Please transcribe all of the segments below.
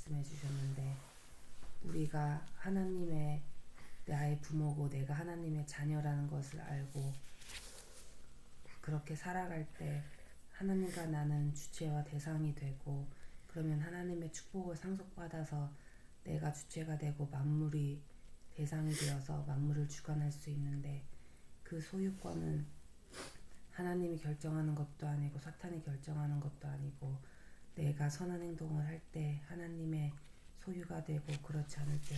말씀해 주셨는데, 우리가 하나님의 나의 부모고 내가 하나님의 자녀라는 것을 알고 그렇게 살아갈 때 하나님과 나는 주체와 대상이 되고, 그러면 하나님의 축복을 상속받아서 내가 주체가 되고 만물이 대상이 되어서 만물을 주관할 수 있는데, 그 소유권은 하나님이 결정하는 것도 아니고 사탄이 결정하는 것도 아니고, 내가 선한 행동을 할 때 하나님의 소유가 되고, 그렇지 않을 때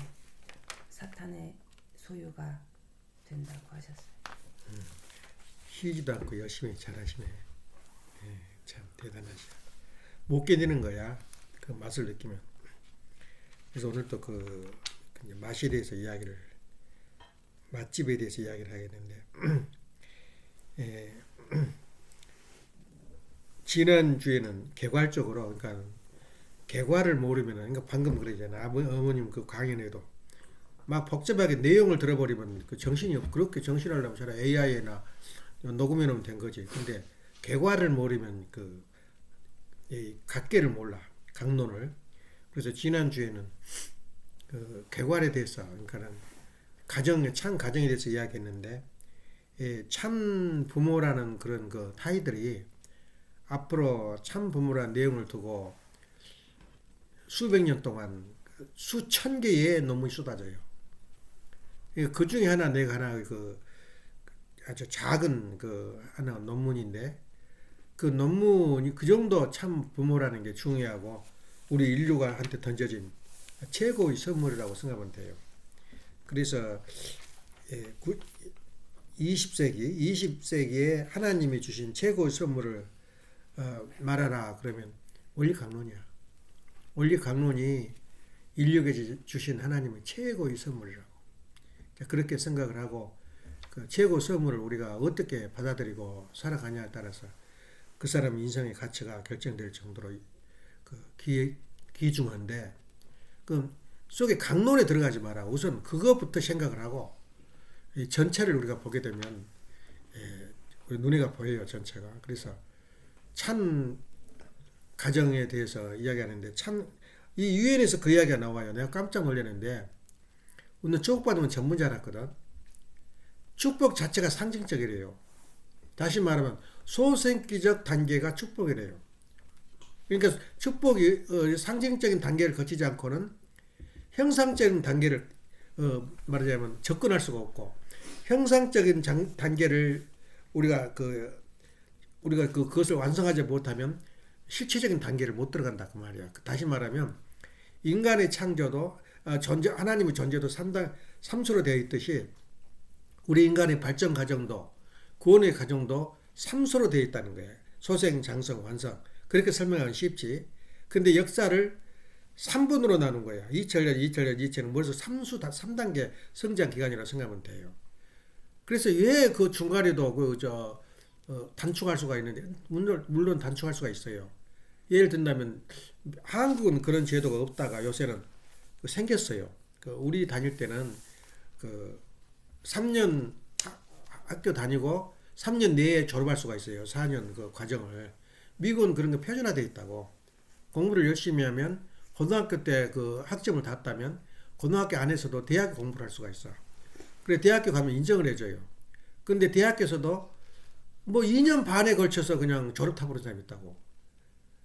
사탄의 소유가 된다고 하셨어요. 쉬지도 않고 열심히 잘하시네. 참 대단하시다. 못 견디는 거야. 그 맛을 느끼면. 그래서 오늘 또 그 맛에 대해서 이야기를, 맛집에 대해서 이야기를 하겠는데, 지난주에는 개괄적으로, 그러니까 개괄을 모르면은, 그러니까 방금 그러잖아. 어머님 그 강연에도 막 복잡하게 내용을 들어버리면 그 정신이 없고, 그렇게 정신하려면 차라리 AI나 녹음해 놓으면 된 거지. 근데 개괄을 모르면 그 각계를 몰라, 강론을. 그래서 지난주에는 그 개괄에 대해서, 그러니까는 가정의 참 가정에 대해서 이야기했는데, 참 부모라는 그런 그 타이틀이 앞으로 참 부모라는 내용을 두고 수백 년 동안 수천 개의 논문이 쏟아져요. 그 중에 하나, 내가 하나 그 아주 작은 그 하나 논문인데, 그 논문이 그 정도 참 부모라는 게 중요하고 우리 인류가 한테 던져진 최고의 선물이라고 생각하면 돼요. 그래서 20세기에 하나님이 주신 최고의 선물을 말하라 그러면 원리강론이야. 원리강론이 인류에게 주신 하나님의 최고의 선물이라고. 그렇게 생각을 하고, 그 최고 선물을 우리가 어떻게 받아들이고 살아가냐에 따라서 그 사람 인생의 가치가 결정될 정도로 그 귀중한데, 그 속에 강론에 들어가지 마라. 우선 그것부터 생각을 하고, 이 전체를 우리가 보게 되면 우리 눈에가 보여요, 전체가. 그래서 참 가정에 대해서 이야기하는데, 참 이 유엔에서 그 이야기가 나와요. 내가 깜짝 놀랐는데, 오늘 축복받으면 전문자 알았거든. 축복 자체가 상징적이래요. 다시 말하면 소생기적 단계가 축복이래요. 그러니까 축복이 상징적인 단계를 거치지 않고는 형상적인 단계를 말하자면 접근할 수가 없고, 형상적인 단계를 우리가 그것을 완성하지 못하면 실체적인 단계를 못 들어간다 그 말이야. 다시 말하면 인간의 창조도 하나님의 존재도 삼수로 되어 있듯이, 우리 인간의 발전 과정도 구원의 과정도 삼수로 되어 있다는 거예요. 소생, 장성, 완성. 그렇게 설명하면 쉽지. 근데 역사를 3분으로 나눈 거야. 2000년 벌써 3단계 성장 기간이라고 생각하면 돼요. 그래서 왜 그 중간에도 단축할 수가 있는데, 물론 단축할 수가 있어요. 예를 든다면 한국은 그런 제도가 없다가 요새는 생겼어요. 우리 다닐 때는 3년 학교 다니고 3년 내에 졸업할 수가 있어요. 4년 그 과정을. 미국은 그런 거 표준화되어 있다고. 공부를 열심히 하면 고등학교 때 그 학점을 땄다면 고등학교 안에서도 대학 공부를 할 수가 있어. 그래 대학교 가면 인정을 해줘요. 근데 대학교에서도 뭐 2년 반에 걸쳐서 그냥 졸업하버린 사람이 있다고.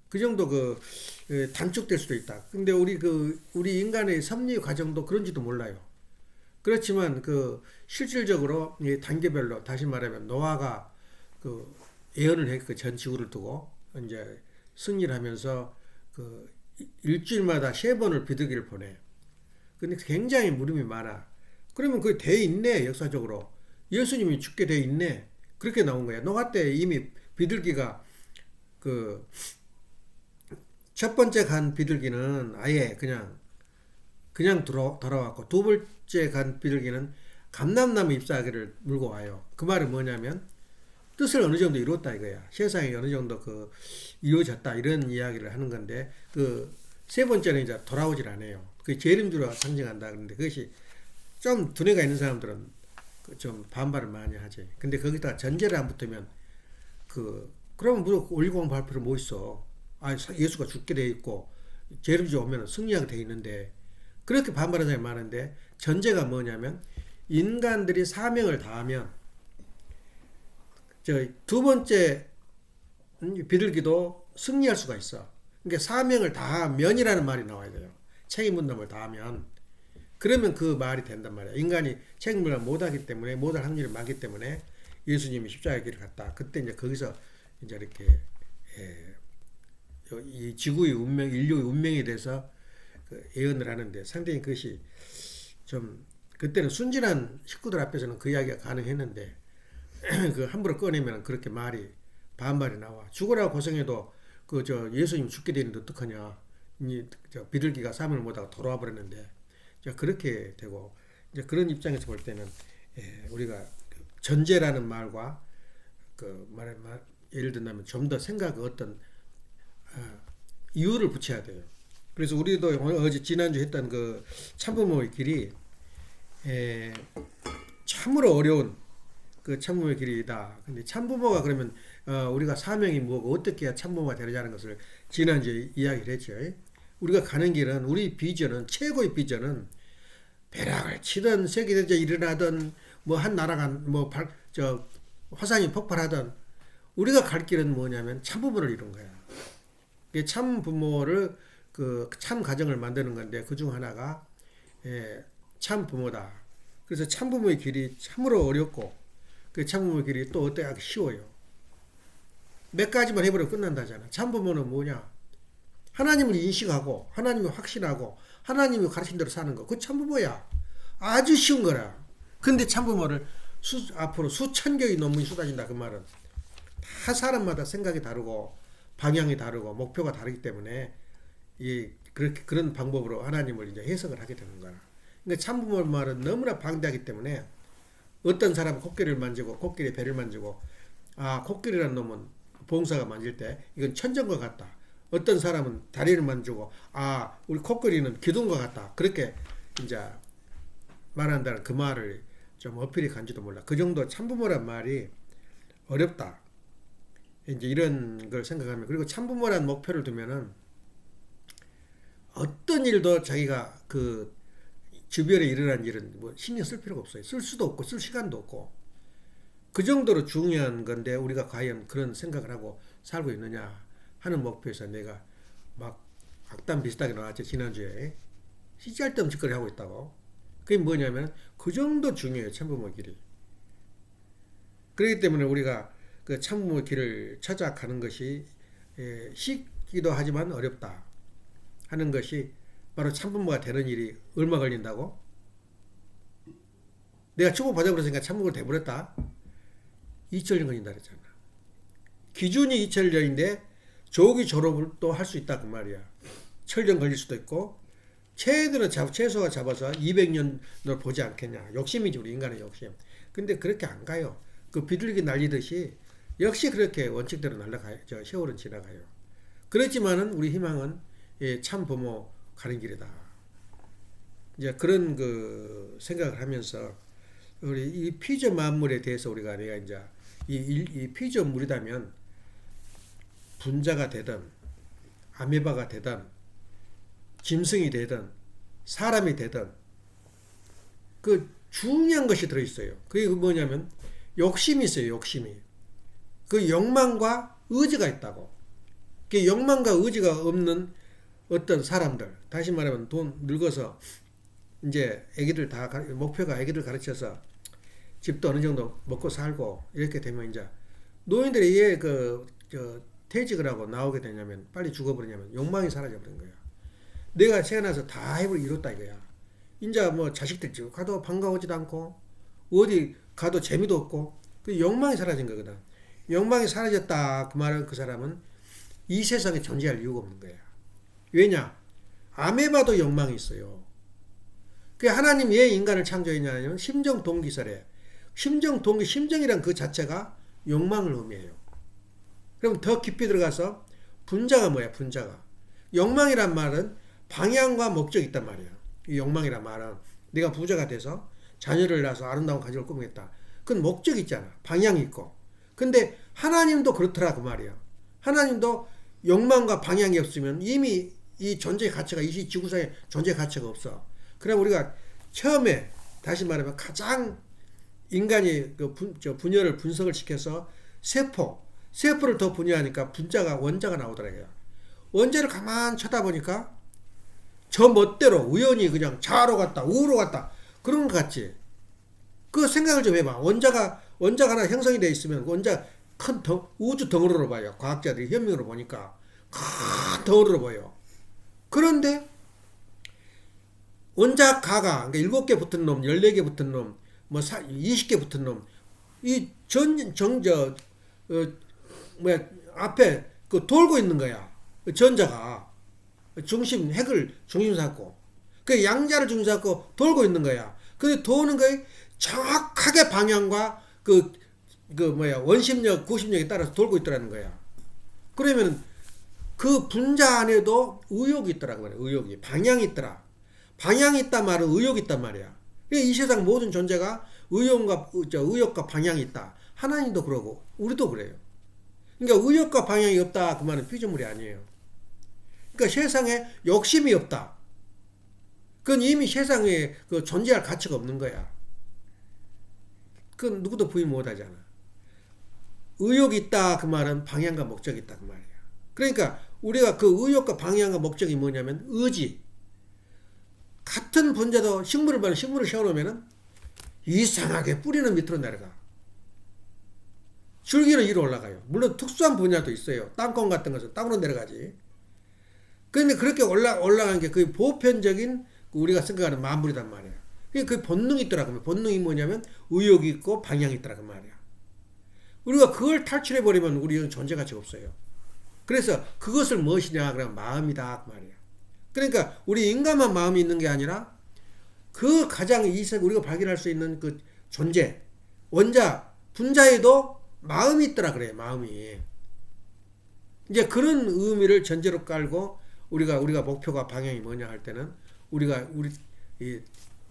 그 정도 단축될 수도 있다. 근데 우리 인간의 섭리 과정도 그런지도 몰라요. 그렇지만 실질적으로 단계별로, 다시 말하면 노아가 예언을 해, 전 지구를 두고 이제 승리를 하면서 일주일마다 3번을 비둘기를 보내. 근데 굉장히 물음이 많아. 그러면 그게 돼 있네, 역사적으로. 예수님이 죽게 돼 있네. 그렇게 나온 거야. 노아 때 이미 비둘기가 첫 번째 간 비둘기는 아예 그냥 돌아왔고, 두 번째 간 비둘기는 감람나무 잎사귀를 물고 와요. 그 말은 뭐냐면 뜻을 어느 정도 이뤘다 이거야. 세상이 어느 정도 이루어졌다 이런 이야기를 하는 건데, 세 번째는 이제 돌아오질 않아요. 그게 재림주로 상징한다. 그런데 그것이 좀 두뇌가 있는 사람들은 좀 반발을 많이 하지. 근데 거기다가 전제를 안 붙으면 그러면 무조건 올리고만 발 필요 뭐 있어. 예수가 죽게 돼 있고 죄를 오면 승리하게 돼 있는데 그렇게 반발하는 사람이 많은데 전제가 뭐냐면 인간들이 사명을 다하면 저 두 번째 비둘기도 승리할 수가 있어. 그러니까 사명을 다하면이라는 말이 나와야 돼요. 책임 분담을 다하면 그러면 그 말이 된단 말이야. 인간이 책임 분담을 못하기 때문에 못할 확률이 많기 때문에 예수님이 십자가의 길을 갔다. 그때 이제 거기서 이제 이렇게 이 지구의 운명, 인류의 운명에 대해서 그 예언을 하는데 상당히 그것이 좀 그때는 순진한 식구들 앞에서는 그 이야기가 가능했는데 그 함부로 꺼내면 그렇게 말이 반발이 나와. 죽으라고 고생해도 그 저 예수님 죽게 되는데 어떡하냐. 저 비둘기가 사명을 못하고 돌아와 버렸는데 그렇게 되고 이제 그런 입장에서 볼 때는 우리가 전제라는 말과 그 예를 든다면 좀 더 생각 어떤 이유를 붙여야 돼요. 그래서 우리도 어제 지난주 했던 그 참부모의 길이 참으로 어려운 그 참부모의 길이다. 근데 참부모가 그러면 우리가 사명이 뭐고 어떻게 해야 참부모가 되느냐는 것을 지난주에 이야기를 했죠. 우리가 가는 길은 우리 비전은 최고의 비전은 벼락을 치든 세계대전이 일어나든 뭐 한 나라가 뭐 화산이 폭발하든 우리가 갈 길은 뭐냐면 참부모를 이룬 거야. 참부모를 그 참 가정을 만드는 건데 그중 하나가 참부모다. 그래서 참부모의 길이 참으로 어렵고 그 참부모의 길이 또 어때야 쉬워요. 몇 가지만 해버리면 끝난다잖아. 참부모는 뭐냐? 하나님을 인식하고 하나님을 확신하고 하나님이 가르친 대로 사는 거. 그 참부모야. 아주 쉬운 거라. 근데 참부모를 앞으로 수천 개의 논문이 쏟아진다. 그 말은 다 사람마다 생각이 다르고 방향이 다르고 목표가 다르기 때문에 그렇게 그런 방법으로 하나님을 이제 해석을 하게 되는 거야. 그러니까 참부모 말은 너무나 방대하기 때문에 어떤 사람은 코끼리를 만지고 코끼리 배를 만지고 코끼리라는 놈은 봉사가 만질 때 이건 천정과 같다. 어떤 사람은 다리를 만지고 우리 코끼리는 기둥과 같다. 그렇게 이제 말한다는 그 말을 좀 어필이 간지도 몰라. 그 정도 참부모란 말이 어렵다. 이제 이런 걸 생각하면 그리고 참부모란 목표를 두면은 어떤 일도 자기가 그 주변에 일어난 일은 뭐 신경 쓸 필요가 없어요. 쓸 수도 없고 쓸 시간도 없고 그 정도로 중요한 건데 우리가 과연 그런 생각을 하고 살고 있느냐 하는 목표에서 내가 막 악담 비슷하게 나왔죠. 지난주에 시잘데없는 짓거리 하고 있다고. 그게 뭐냐면 그 정도 중요해요. 참부모 길이. 그렇기 때문에 우리가 그 참부모 길을 찾아가는 것이 쉽기도 하지만 어렵다 하는 것이 바로 참부모가 되는 일이 얼마 걸린다고? 내가 축복받아 버렸으니까 참부모가 돼버렸다. 2000년 걸린다 그랬잖아. 기준이 2000년인데 조기 졸업을 또 할 수 있다 그 말이야. 철년 걸릴 수도 있고 최소가 잡아서 200년을 보지 않겠냐. 욕심이지 우리 인간의 욕심. 근데 그렇게 안 가요. 그 비둘기 날리듯이 역시 그렇게 원칙대로 날아가요. 세월은 지나가요. 그렇지만은 우리 희망은 참 부모 가는 길이다. 이제 그런 그 생각을 하면서 우리 이 피조 만물에 대해서 내가 이제 이 피조물이라면 분자가 되든 아메바가 되든 짐승이 되든 사람이 되든 그 중요한 것이 들어있어요. 그게 뭐냐면 욕심이 있어요. 욕심이. 그 욕망과 의지가 있다고. 그 욕망과 의지가 없는 어떤 사람들, 다시 말하면 돈 늙어서 이제 애기들 다 목표가 애기들 가르쳐서 집도 어느 정도 먹고 살고 이렇게 되면 이제 노인들이 퇴직을 하고 나오게 되냐면 빨리 죽어버리냐면 욕망이 사라져 버린 거야. 내가 태어나서 다 해볼 이뤘다 이거야. 이제 뭐 자식들 집 가도 반가워지도 않고 어디 가도 재미도 없고 그 욕망이 사라진 거거든. 욕망이 사라졌다 그 말은 그 사람은 이 세상에 존재할 이유가 없는 거야. 왜냐? 아메바도 욕망이 있어요. 그 하나님 왜 인간을 창조했냐면 심정 동기설에 심정이란 그 자체가 욕망을 의미해요. 그럼 더 깊이 들어가서 분자가 뭐야? 분자가 욕망이란 말은 방향과 목적이 있단 말이야. 이 욕망이란 말은 내가 부자가 돼서 자녀를 낳아서 아름다운 가정을 꾸미겠다. 그건 목적이 있잖아. 방향이 있고. 근데 하나님도 그렇더라 그 말이야. 하나님도 욕망과 방향이 없으면 이미 이 존재 가치가 이 지구상에 존재 가치가 없어. 그럼 우리가 처음에 다시 말하면 가장 인간이 그 분열을 분석을 시켜서 세포를 더 분열하니까 원자가 나오더라고요. 원자를 가만 쳐다보니까 저 멋대로 우연히 그냥 좌로 갔다 우로 갔다 그런 것 같지. 그 생각을 좀 해봐. 원자가 하나 형성이 되어 있으면 원자 큰 우주 덩어리로 봐요. 과학자들이 현명으로 보니까 큰 덩어리로 보여. 그런데 원자 가가 그러니까 7개 붙은 놈, 14개 붙은 놈, 뭐 20개 붙은 놈, 이 앞에 그 돌고 있는 거야. 전자가 핵을 중심 삼고 그 양자를 중심 삼고 돌고 있는 거야. 근데 도는 거에 정확하게 방향과 원심력, 구심력에 따라서 돌고 있더라는 거야. 그러면 그 분자 안에도 의욕이 있더라고 말이야. 의욕이. 방향이 있더라. 방향이 있단 말은 의욕이 있단 말이야. 이 세상 모든 존재가 의욕과 방향이 있다. 하나님도 그러고 우리도 그래요. 그러니까 의욕과 방향이 없다. 그 말은 피조물이 아니에요. 그러니까 세상에 욕심이 없다. 그건 이미 세상에 그 존재할 가치가 없는 거야. 그건 누구도 부인 못하잖아. 의욕이 있다. 그 말은 방향과 목적이 있다. 그 말이야. 그러니까 우리가 그 의욕과 방향과 목적이 뭐냐면 의지. 같은 분자도 식물을 세워놓으면 이상하게 뿌리는 밑으로 내려가. 줄기는 위로 올라가요. 물론 특수한 분야도 있어요. 땅콩 같은 것은 땅으로 내려가지. 그런데 그렇게 올라간 게 거의 보편적인 우리가 생각하는 만물이란 말이야. 그 본능이 있더라고요. 본능이 뭐냐면 의욕이 있고 방향이 있더라고 말이야. 우리가 그걸 탈출해버리면 우리는 존재 가치가 없어요. 그래서 그것을 무엇이냐 그러면 마음이다 그 말이야. 그러니까 우리 인간만 마음이 있는 게 아니라 그 가장 우리가 발견할 수 있는 그 존재 분자에도 마음이 있더라 그래. 마음이. 이제 그런 의미를 전제로 깔고 우리가 목표가 방향이 뭐냐 할 때는 우리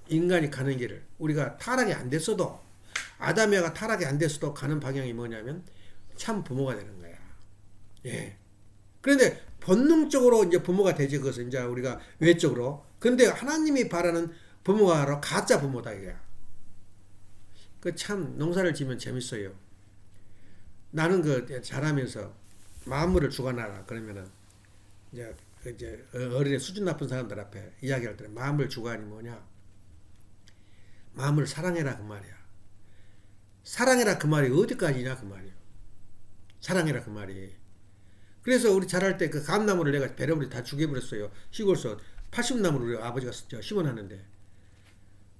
인간이 가는 길을 우리가 타락이 안 됐어도 아담이가 타락이 안 됐어도 가는 방향이 뭐냐면 참 부모가 되는 거야. 예. 그런데 본능적으로 이제 부모가 되지 그것은 이제 우리가 외적으로. 근데 하나님이 바라는 부모가 바로 가짜 부모다 이거야. 그 참 농사를 지면 재밌어요. 나는 잘하면서 만물을 주관하라 그러면은 이제 어린애 수준 높은 사람들 앞에 이야기할 때 만물 주관이 뭐냐? 마음을 사랑해라 그 말이야. 사랑해라 그 말이 어디까지냐 그 말이야. 사랑해라 그 말이. 그래서 우리 자랄 때 그 감나무를 내가 배려버리 다 죽여버렸어요. 시골서 80나무를 우리 아버지가 심어놨는데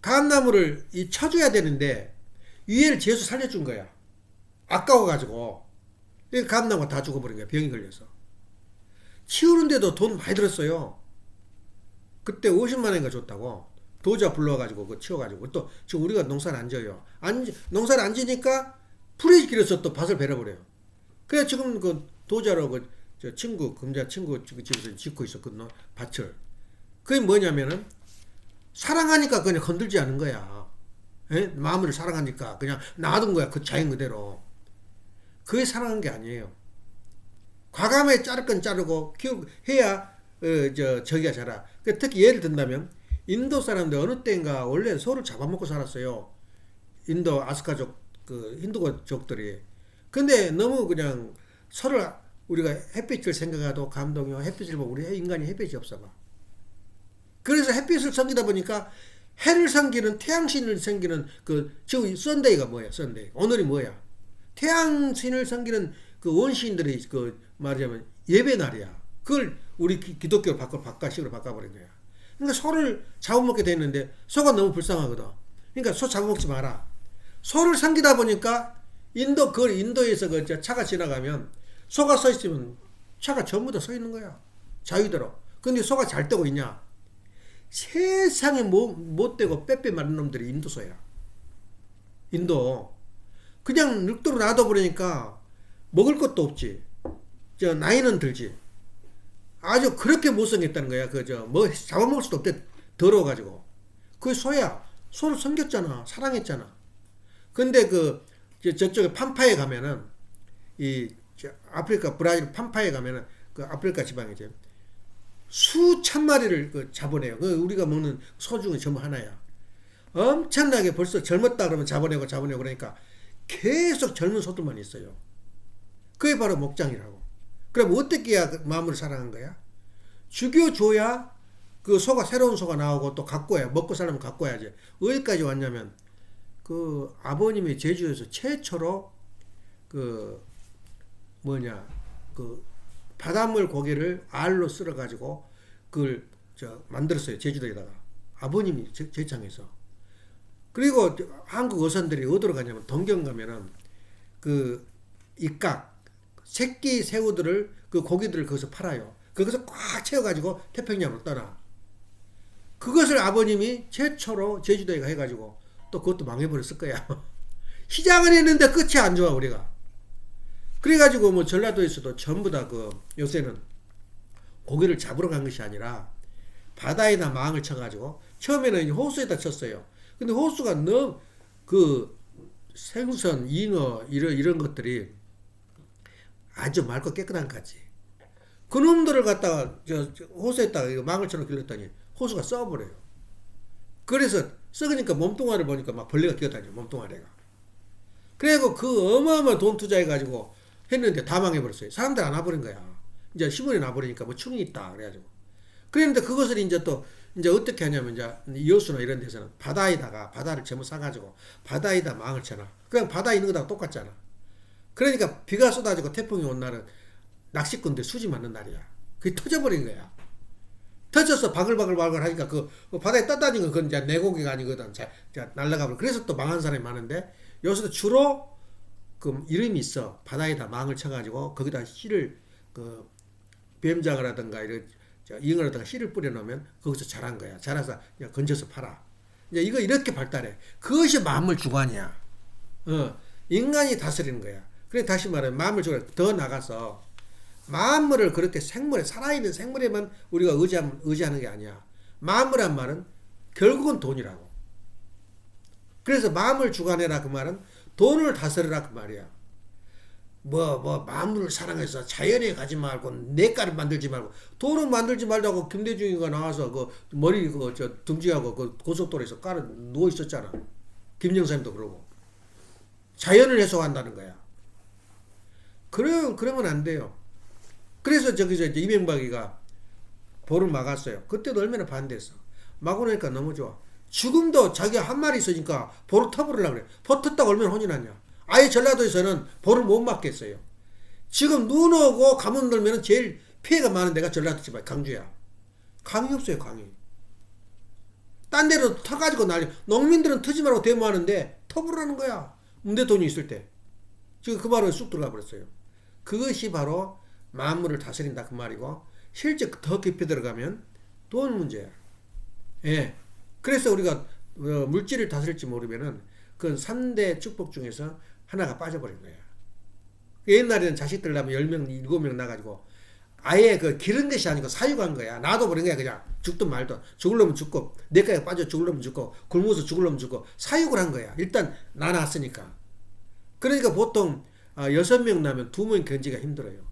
감나무를 쳐줘야 되는데 위에를 재수 살려준 거야. 아까워가지고 감나무가 다 죽어버린 거야. 병이 걸려서. 치우는데도 돈 많이 들었어요. 그때 50만 원인가 줬다고. 도자 불러가지고 그 치워가지고 또 지금 우리가 농사를 안 져요. 농사를 안 지니까 풀이 길어서 또 밭을 베려버려요. 그래 지금 그 도자로 저 금자 친구 집에서 짓고 있어 그 밭을. 그게 뭐냐면은 사랑하니까 그냥 건들지 않은 거야. 에? 마음을 사랑하니까 그냥 놔둔 거야 그 자연 그대로. 그게 사랑한 게 아니에요. 과감하게 자를 건 자르고 해야 저기가 자라. 특히 예를 든다면 인도 사람들 어느 때인가 원래 소를 잡아먹고 살았어요. 인도 아스카족 힌두족들이. 근데 너무 그냥 소를 우리가 햇빛을 생각해도 감동이요. 햇빛을 보고 우리 인간이 햇빛이 없어 봐. 그래서 햇빛을 섬기다 보니까 해를 섬기는 태양신을 섬기는 지금 썬데이가 뭐야? 썬데이. 오늘이 뭐야? 태양신을 섬기는 그 원시인들이 말하자면 예배 날이야. 그걸 우리 기독교로 바꿔식으로 바꿔버린 거야. 그러니까 소를 잡아먹게 됐는데 소가 너무 불쌍하거든. 그러니까 소 잡아먹지 마라. 소를 섬기다 보니까 인도에서 차가 지나가면 소가 서 있으면 차가 전부 다 서 있는 거야. 자유대로. 근데 소가 잘 되고 있냐? 세상에 못 되고 빼빼 마른 놈들이 인도소야. 인도. 그냥 늙도록 놔둬버리니까 먹을 것도 없지. 나이는 들지. 아주 그렇게 못생겼다는 거야. 뭐 잡아먹을 수도 없대. 더러워가지고. 그게 소야. 소를 섬겼잖아. 사랑했잖아. 근데 저쪽에 팜파에 가면은 아프리카 브라질 팜파에 가면은 그 아프리카 지방이죠. 수천 마리를 그 잡아내요. 그 우리가 먹는 소중은 전부 하나야. 엄청나게 벌써 젊었다 그러면 잡아내고 그러니까 계속 젊은 소들만 있어요. 그게 바로 목장이라고. 그럼 어떻게 해야 그 마음을 사랑한 거야? 죽여줘야 그 소가 새로운 소가 나오고 또 갖고 와야 먹고 살려면 갖고 와야지. 어디까지 왔냐면 그 아버님이 제주에서 최초로 그 뭐냐 그 바닷물 고기를 알로 썰어 가지고 그걸 만들었어요. 제주도에다가 아버님이 제창에서. 그리고 한국 어선들이 어디로 가냐면 동경 가면은 그 입각 새끼 새우들을 그 고기들을 거기서 팔아요. 거기서 꽉 채워가지고 태평양으로 떠나. 그것을 아버님이 최초로 제주도에 가 해가지고 또 그것도 망해버렸을 거야. 시작은 했는데 끝이 안 좋아 우리가. 그래가지고 뭐 전라도에서도 전부 다 그 요새는 고기를 잡으러 간 것이 아니라 바다에다 망을 쳐가지고 처음에는 호수에다 쳤어요. 근데 호수가 너무 그 생선, 잉어 이런 것들이 아주 맑고 깨끗한 거지. 그놈들을 갖다가 호수에다가 망을 쳐놓고 길렀더니 호수가 썩어버려요. 그래서 썩으니까 몸뚱아리를 보니까 막 벌레가 뛰어다녀요. 몸뚱아리가. 그래고 그 어마어마한 돈 투자해가지고 했는데 다 망해버렸어요. 사람들 안 와버린 거야. 이제 신문에 나버리니까 뭐 충이 있다 그래가지고. 그랬는데 그것을 이제 또 이제 어떻게 하냐면 이제 여수나 이런 데서는 바다를 전부 싸가지고 바다에다 망을 쳐놔. 그냥 바다에 있는 거랑 똑같잖아. 그러니까 비가 쏟아지고 태풍이 온 날은 낚시꾼들 수지 맞는 날이야. 그게 터져버린 거야. 터져서 바글바글 하니까 그 바다에 떠다니는 건 그건 이제 내 고기가 아니거든. 날라가 버려. 그래서 또 망한 사람이 많은데 여기서도 주로 그 이름이 있어. 바다에다 망을 쳐가지고 거기다 씨를 그 뱀장어라든가 이런 잉어라든가 씨를 뿌려놓으면 거기서 자란 거야. 자라서 그냥 건져서 팔아. 이제 이거 이렇게 발달해. 그것이 만물 주관이야. 인간이 다스리는 거야. 그래 다시 말하면 만물 주관 더 나가서 만물을 그렇게 생물에 살아있는 생물에만 우리가 의지하는 게 아니야. 만물란 말은 결국은 돈이라고. 그래서 만물 주관해라 그 말은 돈을 다스리라 그 말이야. 만물을 사랑해서 자연에 가지 말고 내과를 만들지 말고 돈을 만들지 말라고 김대중이가 나와서 그 머리 등지하고 그 고속도로에서 깔아 누워 있었잖아. 김영삼도 그러고 자연을 해소한다는 거야. 그러면 안 돼요. 그래서 저기서 이제 이명박이가 볼을 막았어요. 그때도 얼마나 반대했어. 막고 나니까 너무 좋아. 지금도 자기가 한 말이 있으니까 볼을 터버리려고 그래. 볼 텄다고 얼마나 혼이 났냐. 아예 전라도에서는 볼을 못 막겠어요. 지금 눈 오고 가뭄 들면 제일 피해가 많은 데가 전라도 지방 강주야. 강이 없어요. 강이. 딴 데로 터가지고 난리. 농민들은 터지 말고 데모하는데 터부르라는 거야. 문대 돈이 있을 때. 지금 그 말은 쑥 들어가 버렸어요. 그것이 바로 만물을 다스린다 그 말이고 실제 더 깊이 들어가면 돈 문제야. 예. 그래서 우리가 물질을 다스릴지 모르면은 그 3대 축복 중에서 하나가 빠져버린 거야. 옛날에는 자식들 낳으면 10명, 7명 나가지고 아예 그 기른 것이 아니고 사육한 거야. 놔둬버린 거야. 그냥 죽든 말든. 죽을 놈은 죽고 내과에 빠져 죽을 놈은 죽고 굶어서 죽을 놈은 죽고 사육을 한 거야. 일단 나놨으니까. 그러니까 보통 6명 나면 2명 견지가 힘들어요.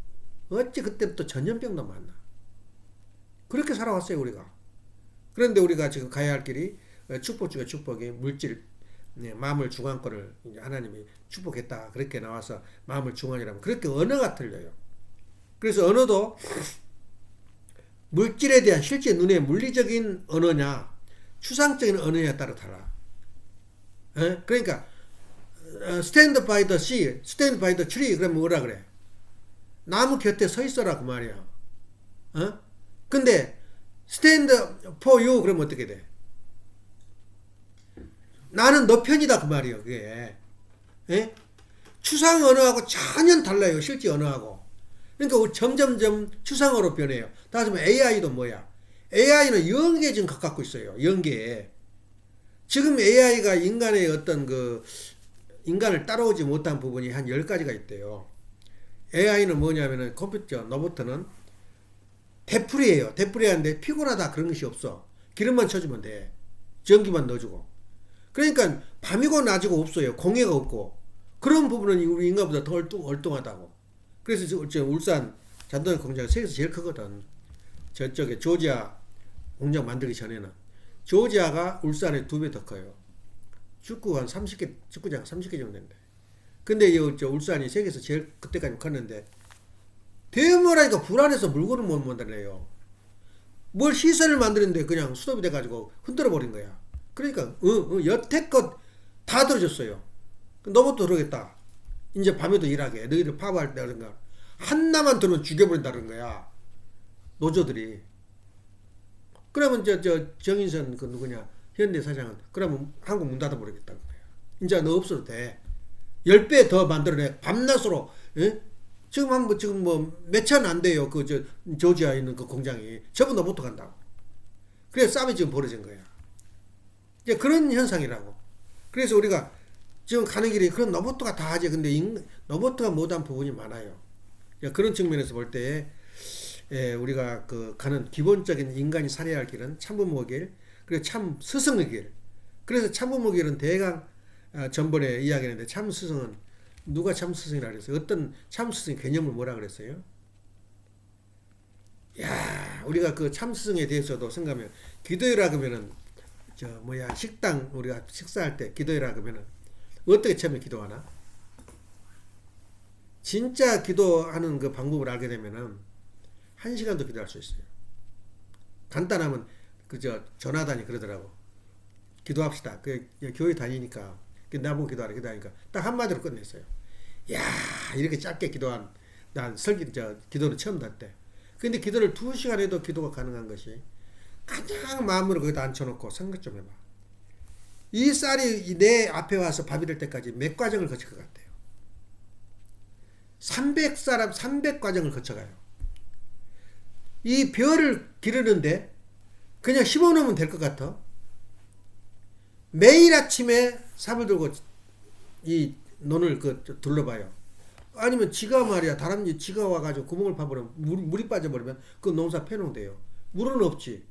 어찌 그때부터 전염병도 많나. 그렇게 살아왔어요 우리가. 그런데 우리가 지금 가야 할 길이 축복 중에 축복이 물질 마음을 주관권을 하나님이 축복했다. 그렇게 나와서 마음을 주관이라면 그렇게 언어가 틀려요. 그래서 언어도 물질에 대한 실제 눈에 물리적인 언어냐 추상적인 언어냐에 따라 달라. 그러니까 stand by the sea, stand by the tree 그러면 뭐라 그래? 나무 곁에 서 있어라 그 말이야. 근데 stand for you 그러면 어떻게 돼? 나는 너 편이다 그 말이에요. 그게 추상 언어하고 전혀 달라요. 실제 언어하고. 그러니까 점점점 추상어로 변해요. 다시 말해 AI도 뭐야? AI는 영계에 지금 가깝고 있어요. 영계에. 지금 AI가 인간의 어떤 그 인간을 따라오지 못한 부분이 한 10가지가 있대요. AI는 뭐냐면은 컴퓨터, 로봇은 되풀이에요. 되풀이하는데 피곤하다 그런 것이 없어. 기름만 쳐주면 돼. 전기만 넣어주고. 그러니까 밤이고 낮이고 없어요. 공해가 없고. 그런 부분은 우리 인간보다 더 얼뚱하다고. 그래서 지금 울산 잔돈 공장이 세계에서 제일 크거든. 저쪽에 조지아 공장 만들기 전에는 조지아가 울산에 2배 더 커요. 축구 한 30개, 축구장 30개 정도 된대. 근데 저 울산이 세계에서 제일 그때까지 컸는데 대머라니까 불안해서 물건을 못 만들어내요. 뭘 시설을 만드는데 그냥 수도비 돼가지고 흔들어 버린 거야. 그러니까 여태껏 다 들어줬어요. 너부터 들어오겠다. 이제 밤에도 일하게. 너희들 파업할 때 그런가. 하나만 들어오면 죽여버린다는 거야. 노조들이. 그러면 저 정인선 그 누구냐 현대 사장은 그러면 한국 문 닫아 버리겠다는 거야. 이제 너 없어도 돼. 10배 더 만들어내. 밤낮으로. 예? 지금 뭐 몇천 안 돼요. 그 조지아에 있는 그 공장이 전부 너부터 간다고. 그래서 싸움이 지금 벌어진 거야. 이제 그런 현상이라고. 그래서 우리가 지금 가는 길이 그런 로봇가 다 하지. 근데 로봇가 못한 부분이 많아요. 그런 측면에서 볼 때 우리가 그 가는 기본적인 인간이 살아야 할 길은 참부모의 길, 그리고 참 스승의 길. 그래서 참부모의 길은 대강 전번에 이야기했는데 참 스승은 누가 참 스승이라 그랬어요? 어떤 참 스승 개념을 뭐라 그랬어요? 야, 우리가 그 참 스승에 대해서도 생각하면 기도회라 그러면은 식당 우리가 식사할 때 기도회라 그러면은 어떻게 처음에 기도하나? 진짜 기도하는 그 방법을 알게 되면은 1시간도 기도할 수 있어요. 간단하면 전하단이 그러더라고. 기도합시다. 교회 다니니까 나보고 기도하니까 딱 한마디로 끝냈어요. 야, 이렇게 짧게 기도한 난 기도를 처음 했대. 근데 기도를 2시간 해도 기도가 가능한 것이 가장 마음으로 거기다 앉혀놓고 생각 좀 해봐. 이 쌀이 내 앞에 와서 밥이 될 때까지 몇 과정을 거칠 것 같아요? 300과정을 거쳐가요. 이 벼를 기르는데 그냥 심어놓으면 될 것 같아? 매일 아침에 삽을 들고 이 논을 둘러봐요. 아니면 지가 말이야 다람쥐 지가 와가지고 구멍을 파버리면 물이 빠져버리면 그 농사 패놓은대요. 물은 없지.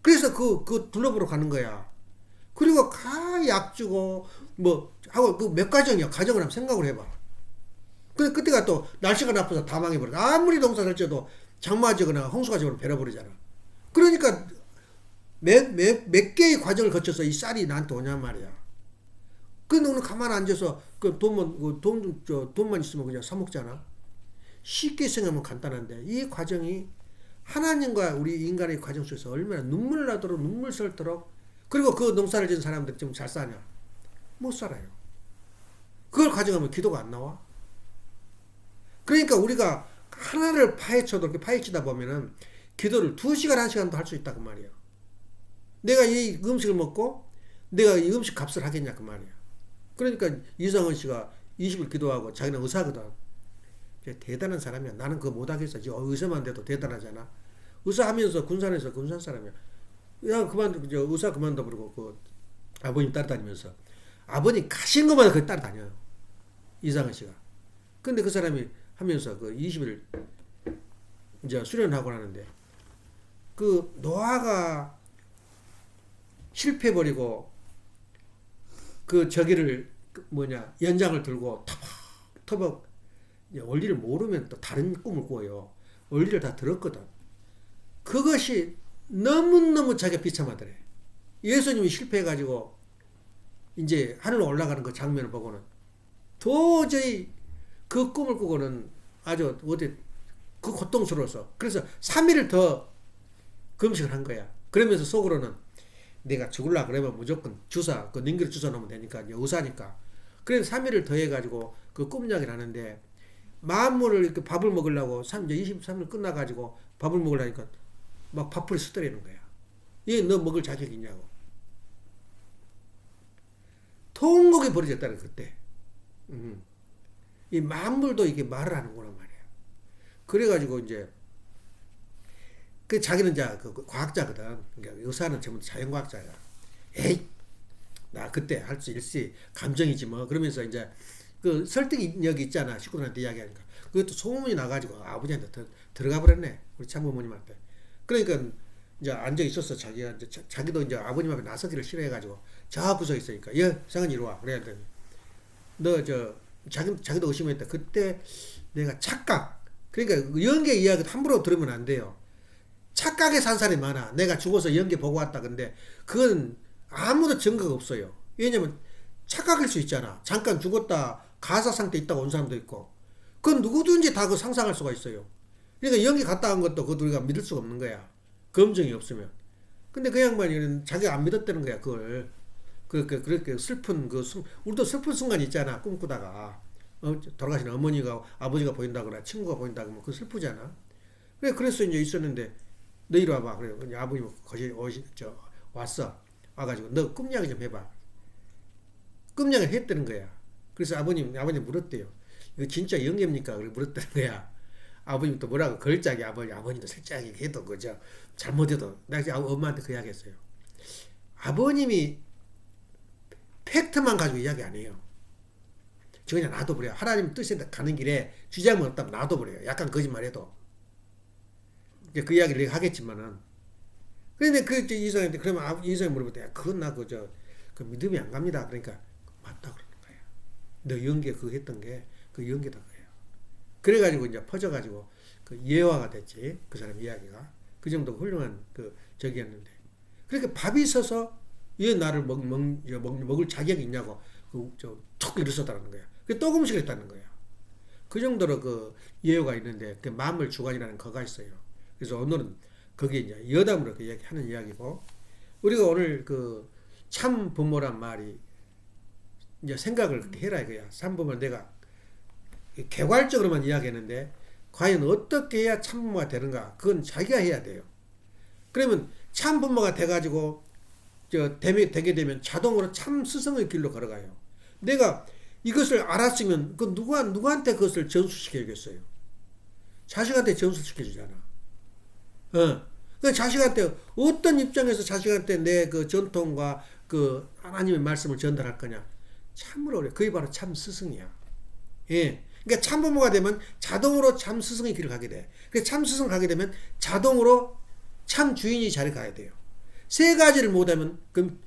그래서 그 둘러보러 가는 거야. 그리고 약 주고 하고 그 몇 과정이야. 과정을 한번 생각을 해봐. 근데 그때가 또 날씨가 나빠서 다 망해버려. 아무리 농사 잘 지어도 장마 지거나 홍수가 지거나 베려버리잖아. 그러니까 몇 개의 과정을 거쳐서 이 쌀이 나한테 오냔 말이야. 근데 오늘 가만 앉아서 돈만 있으면 그냥 사 먹잖아. 쉽게 생각하면 간단한데 이 과정이 하나님과 우리 인간의 과정 속에서 얼마나 눈물 나도록 눈물 설도록. 그리고 그 농사를 지은 사람들이 좀 잘 사냐? 못 살아요. 그걸 가져가면 기도가 안 나와. 그러니까 우리가 하나를 파헤쳐도 이렇게 파헤치다 보면은 기도를 2시간, 1시간도 할 수 있다 그 말이야. 내가 이 음식을 먹고 내가 이 음식 값을 하겠냐 그 말이야. 그러니까 이성은 씨가 20일 기도하고 자기는 의사거든. 대단한 사람이야. 나는 그거 못하겠어. 의사만 돼도 대단하잖아. 의사하면서 군산에서 군산 사람이야. 야 의사 그만둬 버리고 그 아버님 따라다니면서 아버님 가신 것마다 그 따라다녀요. 이상은 씨가. 근데 그 사람이 하면서 그 20일 이제 수련하고 나는데 그 노아가 실패해버리고 연장을 들고 터벅 원리를 모르면 또 다른 꿈을 꾸어요. 원리를 다 들었거든. 그것이 너무너무 자기가 비참하더래. 예수님이 실패해가지고 이제 하늘로 올라가는 그 장면을 보고는 도저히 그 꿈을 꾸고는 아주 그 고통스러워서 그래서 3일을 더 금식을 한 거야. 그러면서 속으로는 내가 죽을라 그러면 무조건 그 능기를 주사 놓으면 되니까 의사니까. 그래서 3일을 더 해가지고 그 꿈약을 하는데 만물을 이렇게 밥을 먹으려고 이제 23일 끝나가지고 밥을 먹으려니까 막 밥풀이 쓰더라는 거야. 얘 너 먹을 자격이 있냐고. 통곡이 벌어졌다는 그때. 이 만물도 이게 말을 하는구나 말이야. 그래가지고 이제 자기는 이제 그 과학자거든. 그러니까 의사는 전부 자연과학자야. 에이, 나 그때 할 수 있지. 감정이지 뭐. 그러면서 이제 그 설득력이 있잖아. 식구들한테 이야기하니까. 그것도 소문이 나가지고 아버지한테 들어가 버렸네. 우리 참부모님한테. 그러니까 이제 앉아 있었어. 자기도 이제 아버님 앞에 나서기를 싫어해가지고 저 구석에 있으니까 상은 이리 와. 그래야 돼. 너 자기도 의심했다. 그때 내가 착각. 그러니까 연계 이야기 함부로 들으면 안 돼요. 착각에 산 사람이 많아. 내가 죽어서 연기 보고 왔다. 근데 그건 아무도 증거가 없어요. 왜냐면 착각일 수 있잖아. 잠깐 죽었다 가사 상태 있다고 온 사람도 있고. 그건 누구든지 다 그 상상할 수가 있어요. 그러니까 연기 갔다 온 것도 그것도 우리가 믿을 수가 없는 거야. 검증이 없으면. 근데 그 양반이 자기가 안 믿었다는 거야. 그걸. 그렇게 슬픈 우리도 슬픈 순간이 있잖아. 꿈꾸다가. 돌아가신 어머니가 아버지가 보인다거나 친구가 보인다거나 그 슬프잖아. 그래서 이제 있었는데 너 이리 와봐. 그래. 아버님 거실 왔어. 와가지고 너 꿈이야기 좀 해봐. 꿈이야기를 했다는 거야. 그래서 아버님 물었대요. 이거 진짜 영계입니까? 그래 물었다는 거야. 아버님 또 뭐라고 걸작이 아버님도 살짝이 해도 그죠. 잘못해도 내가 엄마한테 그 이야기 했어요. 아버님이 팩트만 가지고 이야기 안 해요. 저 그냥 놔둬버려요. 하나님 뜻에 가는 길에 주장은 없다면 놔둬버려요. 약간 거짓말해도. 이제 그 이야기를 내가 하겠지만은. 그런데 이성한테 그러면 이성이 물어볼 때 그건 나 그 믿음이 안 갑니다. 그러니까 맞다 그러는 거야. 너 연계 그거 했던 게 그 연계다 그래요. 그래가지고 이제 퍼져가지고 그 예화가 됐지. 그 사람 이야기가. 그 정도 훌륭한 적이었는데. 그렇게 밥이 있어서 얘 나를 먹을 자격이 있냐고 툭 일어섰다는 거야. 그 또 금식을 했다는 거야. 그 정도로 그 예화가 있는데 그 만물 주관이라는 거가 있어요. 그래서 오늘은 거기에 이제 여담으로 그 하는 이야기고 우리가 오늘 그 참 부모란 말이 이제 생각을 그렇게 해라 이거야. 참 부모는 내가 개괄적으로만 이야기했는데 과연 어떻게 해야 참 부모가 되는가? 그건 자기가 해야 돼요. 그러면 참 부모가 돼가지고 되게 되면 자동으로 참 스승의 길로 걸어가요. 내가 이것을 알았으면 그 누구한테 그것을 전수시켜주겠어요? 자식한테 전수시켜주잖아. 그 자식한테 어떤 입장에서 자식한테 내 그 전통과 그 하나님의 말씀을 전달할 거냐? 참으로 그래. 그게 바로 참 스승이야. 예. 그러니까 참 부모가 되면 자동으로 참 스승의 길을 가게 돼. 그 참 스승 가게 되면 자동으로 참 주인이 자리 가야 돼요. 세 가지를 못하면 그럼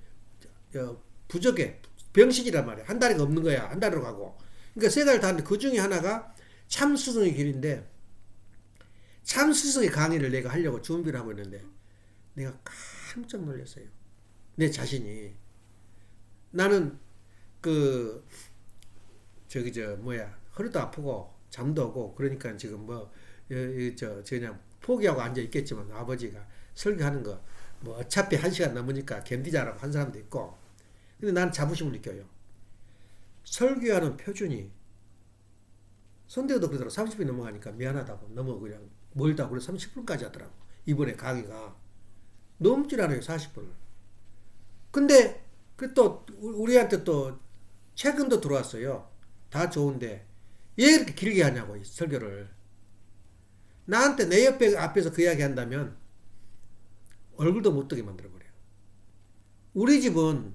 부족해. 병신이란 말이야. 한 다리가 없는 거야. 한 다리로 가고. 그러니까 세 가지를 다 하는데 그 중에 하나가 참 스승의 길인데 참 스승의 강의를 내가 하려고 준비를 하고 있는데 내가 깜짝 놀랐어요. 내 자신이. 나는 허리도 아프고 잠도 오고 그러니까 지금 그냥 포기하고 앉아 있겠지만 아버지가 설교하는 거 어차피 1시간 넘으니까 견디자라고 한 사람도 있고 근데 나는 자부심을 느껴요. 설교하는 표준이 손대도 그러더라고. 30분이 넘어가니까 미안하다고 너무 그냥 멀다고 그래서 30분까지 하더라고. 이번에 강의가 넘질 않아요. 40분을. 근데 또 우리한테 또 최근도 들어왔어요. 다 좋은데 왜 이렇게 길게 하냐고 설교를. 나한테 내 앞에서 그 이야기 한다면 얼굴도 못 뜨게 만들어버려요. 우리 집은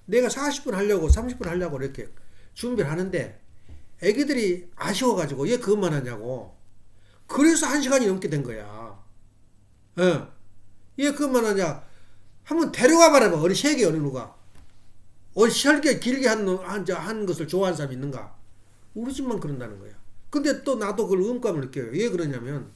내가 40분 하려고 30분 하려고 이렇게 준비를 하는데 애기들이 아쉬워가지고 얘 그것만 하냐고. 그래서 1시간이 넘게 된 거야. 얘 그것만 하냐. 한번 데려가 봐라. 어느 세계 어느 누가. 설교 길게 한 것을 좋아하는 사람이 있는가. 우리 집만 그런다는 거야. 근데 또 나도 그걸 음감을 느껴요. 왜 그러냐면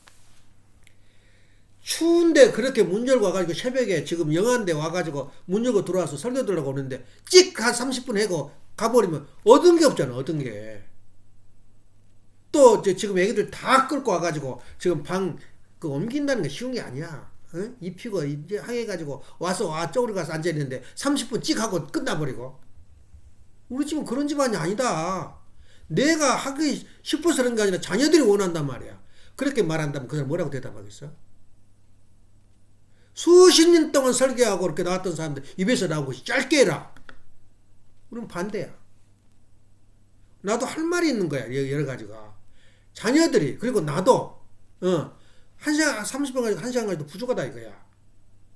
추운데 그렇게 문 열고 와가지고 새벽에 지금 영하인데 와가지고 문 열고 들어와서 설교 들으려고 오는데 찍 한 30분 하고 가버리면 얻은 게 없잖아. 얻은 게. 또 지금 애기들 다 끌고 와가지고 지금 방 옮긴다는 게 쉬운 게 아니야. 입히고 이제 해가지고 와서 쪽으로 가서 앉아있는데 30분 찍 하고 끝나버리고. 우리 집은 그런 집안이 아니다. 내가 하기 싶어서 그런 게 아니라 자녀들이 원한단 말이야. 그렇게 말한다면 그 사람 뭐라고 대답하겠어? 수십 년 동안 설교하고 이렇게 나왔던 사람들 입에서 나온 것이 짧게 해라. 우리는 반대야. 나도 할 말이 있는 거야. 여러 가지가. 자녀들이 그리고 나도 1시간 30분 가지고 1시간 가지고 부족하다 이거야.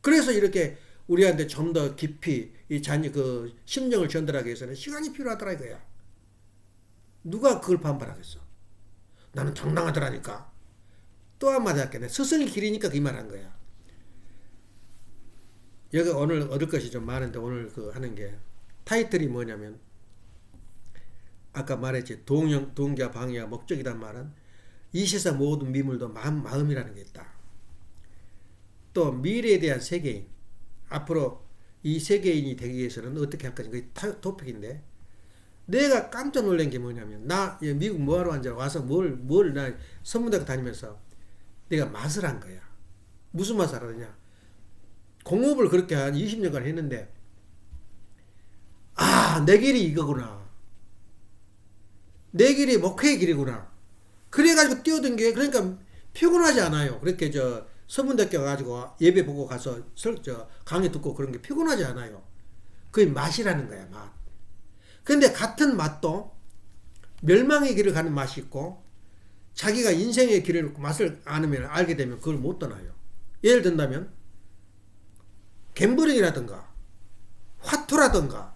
그래서 이렇게 우리한테 좀 더 깊이 이 자녀 그 심령을 전달하기 위해서는 시간이 필요하더라 이거야. 누가 그걸 반발하겠어? 나는 당당하더라니까. 또 한마디 할게. 스승의 길이니까 그 말한 거야. 여기 오늘 얻을 것이 좀 많은데 오늘 하는 게 타이틀이 뭐냐면 아까 말했지 동기와 방위와 목적이란 말은 이 세상 모든 미물도 마음이라는 게 있다. 또 미래에 대한 세계인. 앞으로 이 세계인이 되기 위해서는 어떻게 할 거지? 그게 토픽인데. 내가 깜짝 놀란 게 뭐냐면, 나 미국 뭐하러 앉아 와서 나 선문대학교 다니면서 내가 맛을 한 거야. 무슨 맛을 하느냐? 공업을 그렇게 한 20년간 했는데, 내 길이 이거구나. 내 길이 목회의 길이구나. 그래가지고 뛰어든 게, 그러니까 피곤하지 않아요. 그렇게 서문대학교 가가지고 예배 보고 가서 강의 듣고 그런 게 피곤하지 않아요. 그게 맛이라는 거야, 맛. 근데 같은 맛도 멸망의 길을 가는 맛이 있고, 자기가 인생의 길을 맛을 알게 되면 그걸 못 떠나요. 예를 든다면 갬블링이라든가 화투라든가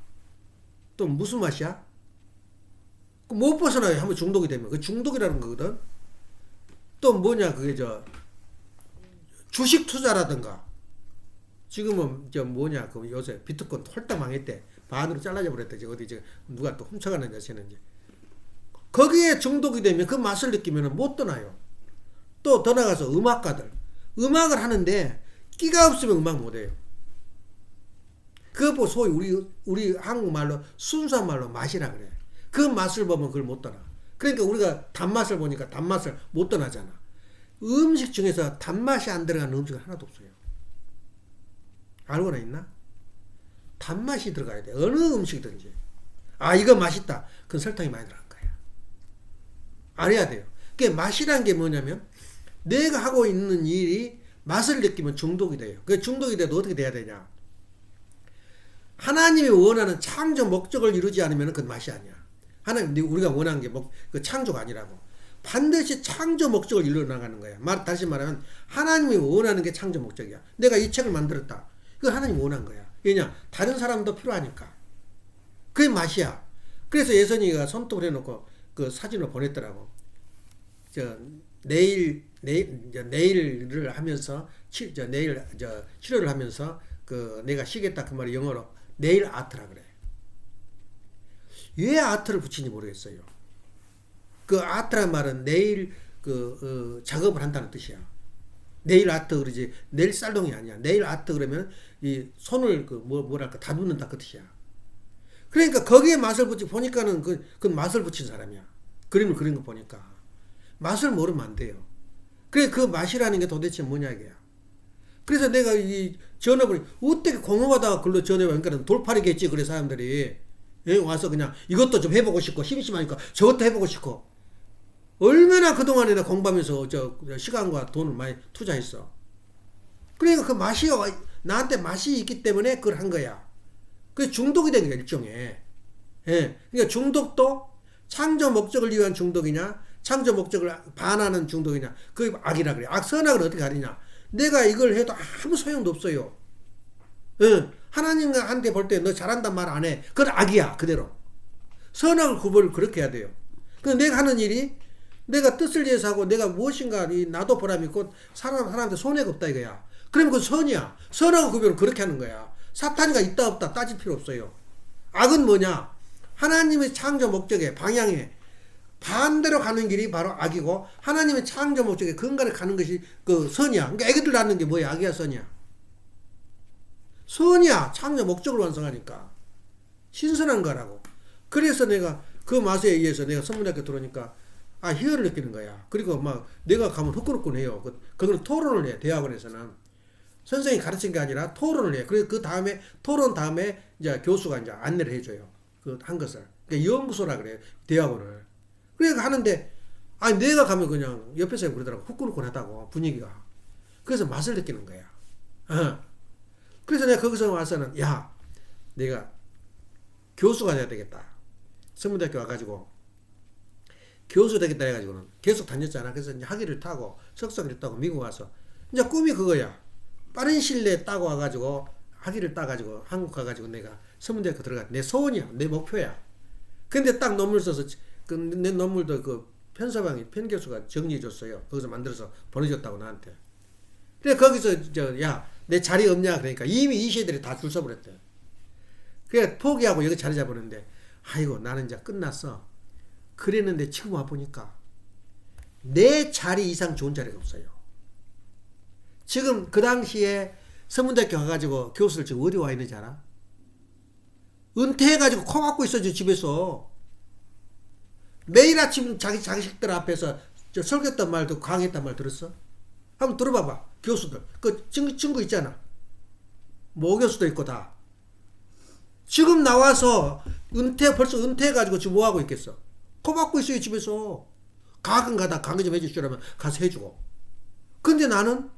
또 무슨 맛이야? 못 벗어나요. 한번 중독이 되면. 그 중독이라는 거거든. 또 뭐냐, 그게 주식 투자라든가. 지금은 뭐냐, 그 요새 비트코인 홀딱 망했대. 반으로 잘라져 버렸대. 어디 누가 또 훔쳐가는지 아시는지. 거기에 중독이 되면 그 맛을 느끼면 못 떠나요. 또 더 나가서 음악가들. 음악을 하는데 끼가 없으면 음악 못해요. 그거 소위 우리 한국말로 순수한 말로 맛이라 그래. 그 맛을 보면 그걸 못 떠나. 그러니까 우리가 단맛을 보니까 단맛을 못 떠나잖아. 음식 중에서 단맛이 안 들어가는 음식은 하나도 없어요. 알고나 있나? 단맛이 들어가야 돼. 어느 음식이든지. 이거 맛있다. 그건 설탕이 많이 들어간 거야. 알아야 돼요. 그게 맛이란 게 뭐냐면, 내가 하고 있는 일이 맛을 느끼면 중독이 돼요. 그 중독이 돼도 어떻게 돼야 되냐? 하나님이 원하는 창조 목적을 이루지 않으면 그건 맛이 아니야. 하나님, 우리가 원하는 게 그 창조가 아니라고. 반드시 창조 목적을 이루어 나가는 거야. 다시 말하면 하나님이 원하는 게 창조 목적이야. 내가 이 책을 만들었다. 그건 하나님이 원한 거야. 왜냐? 다른 사람도 필요하니까. 그게 맛이야. 그래서 예선이가 손톱을 해놓고 그 사진을 보냈더라고. 네일을 하면서 치료를 하면서 내가 쉬겠다 그 말이 영어로 네일 아트라 그래. 왜 아트를 붙인지 모르겠어요. 그 아트란 말은 네일 작업을 한다는 뜻이야. 네일 아트 그러지 네일 살롱이 아니야. 네일 아트 그러면 이 손을 뭐랄까 다듬는다 그 뜻이야. 그러니까 거기에 맛을 보니까는 그 맛을 붙인 사람이야. 그림을 그린 거 보니까 맛을 모르면 안 돼요. 그래 그 맛이라는 게 도대체 뭐냐 이게야. 그래서 내가 이 전업을 어떻게 공허하다가 글로 전업을 그러니까 돌팔이겠지. 그래 사람들이 와서 그냥 이것도 좀 해보고 싶고 심심하니까 저것도 해보고 싶고. 얼마나 그동안이나 공부하면서 시간과 돈을 많이 투자했어. 그러니까 그 맛이 나한테 맛이 있기 때문에 그걸 한 거야. 그게 중독이 된 거야 일종의. 그러니까 중독도 창조 목적을 위한 중독이냐 창조 목적을 반하는 중독이냐 그게 악이라 그래. 선악을 어떻게 가리냐. 내가 이걸 해도 아무 소용도 없어요. 하나님한테 볼 때 너 잘한단 말 안 해. 그건 악이야 그대로. 선악을 구분을 그렇게 해야 돼요. 근데 내가 하는 일이 내가 뜻을 위해서 하고 내가 무엇인가 나도 보람이 있고 사람한테 손해가 없다 이거야. 그러면 그건 선이야. 선하고 구별을 그렇게 하는 거야. 사탄이가 있다 없다 따질 필요 없어요. 악은 뭐냐? 하나님의 창조 목적에 방향에 반대로 가는 길이 바로 악이고 하나님의 창조 목적에 근간에 가는 것이 그 선이야. 그러니까 애기들 낳는 게 뭐야? 악이야 선이야? 선이야. 창조 목적을 완성하니까. 신선한 거라고. 그래서 내가 그 맛에 의해서 내가 선문대학교 들어오니까 희열을 느끼는 거야. 그리고 막 내가 가면 후끈후끈해요. 그거는 토론을 해. 대학원에서는 선생님이 가르친 게 아니라 토론을 해. 그래서 그 다음에 토론 다음에 이제 교수가 이제 안내를 해줘요. 그 한 것을. 그러니까 연구소라 그래요. 대학원을. 그러니까 하는데 내가 가면 그냥 옆에서 그러더라고. 후끈후끈하다고 분위기가. 그래서 맛을 느끼는 거야. 그래서 내가 거기서 와서는 내가 교수가 돼야 되겠다. 선문대학교 와가지고 교수 되겠다 해가지고는 계속 다녔잖아. 그래서 이제 학위를 타고 석사를 따고 미국 와서 이제 꿈이 그거야. 빠른 시일 내에 따고 와가지고 학위를 따가지고 한국 가가지고 내가 서문대학교 들어가. 내 소원이야. 내 목표야. 근데 딱 논문 써서 내 논물도 그 편서방이 편 교수가 정리해줬어요. 거기서 만들어서 보내줬다고 나한테. 그래 거기서 내 자리 없냐 그러니까 이미 이 시애들이 다 줄 서버렸대. 그래 포기하고 여기 자리 잡았는데 아이고 나는 이제 끝났어. 그랬는데 지금 와보니까 내 자리 이상 좋은 자리가 없어요. 지금 그 당시에 서문대학교 가가지고 교수를 지금 어디 와 있는지 알아? 은퇴해가지고 코 막고 있어, 집에서. 매일 아침 자기식들 앞에서 저 설교했단 말도 강의했단 말 들었어? 한번 들어봐봐. 교수들. 그 친구 있잖아. 모 교수도 있고 다. 지금 나와서 벌써 은퇴해가지고 지금 뭐 하고 있겠어? 코 막고 있어요, 집에서. 가끔 가다 강의 좀 해주시라면 가서 해주고. 근데 나는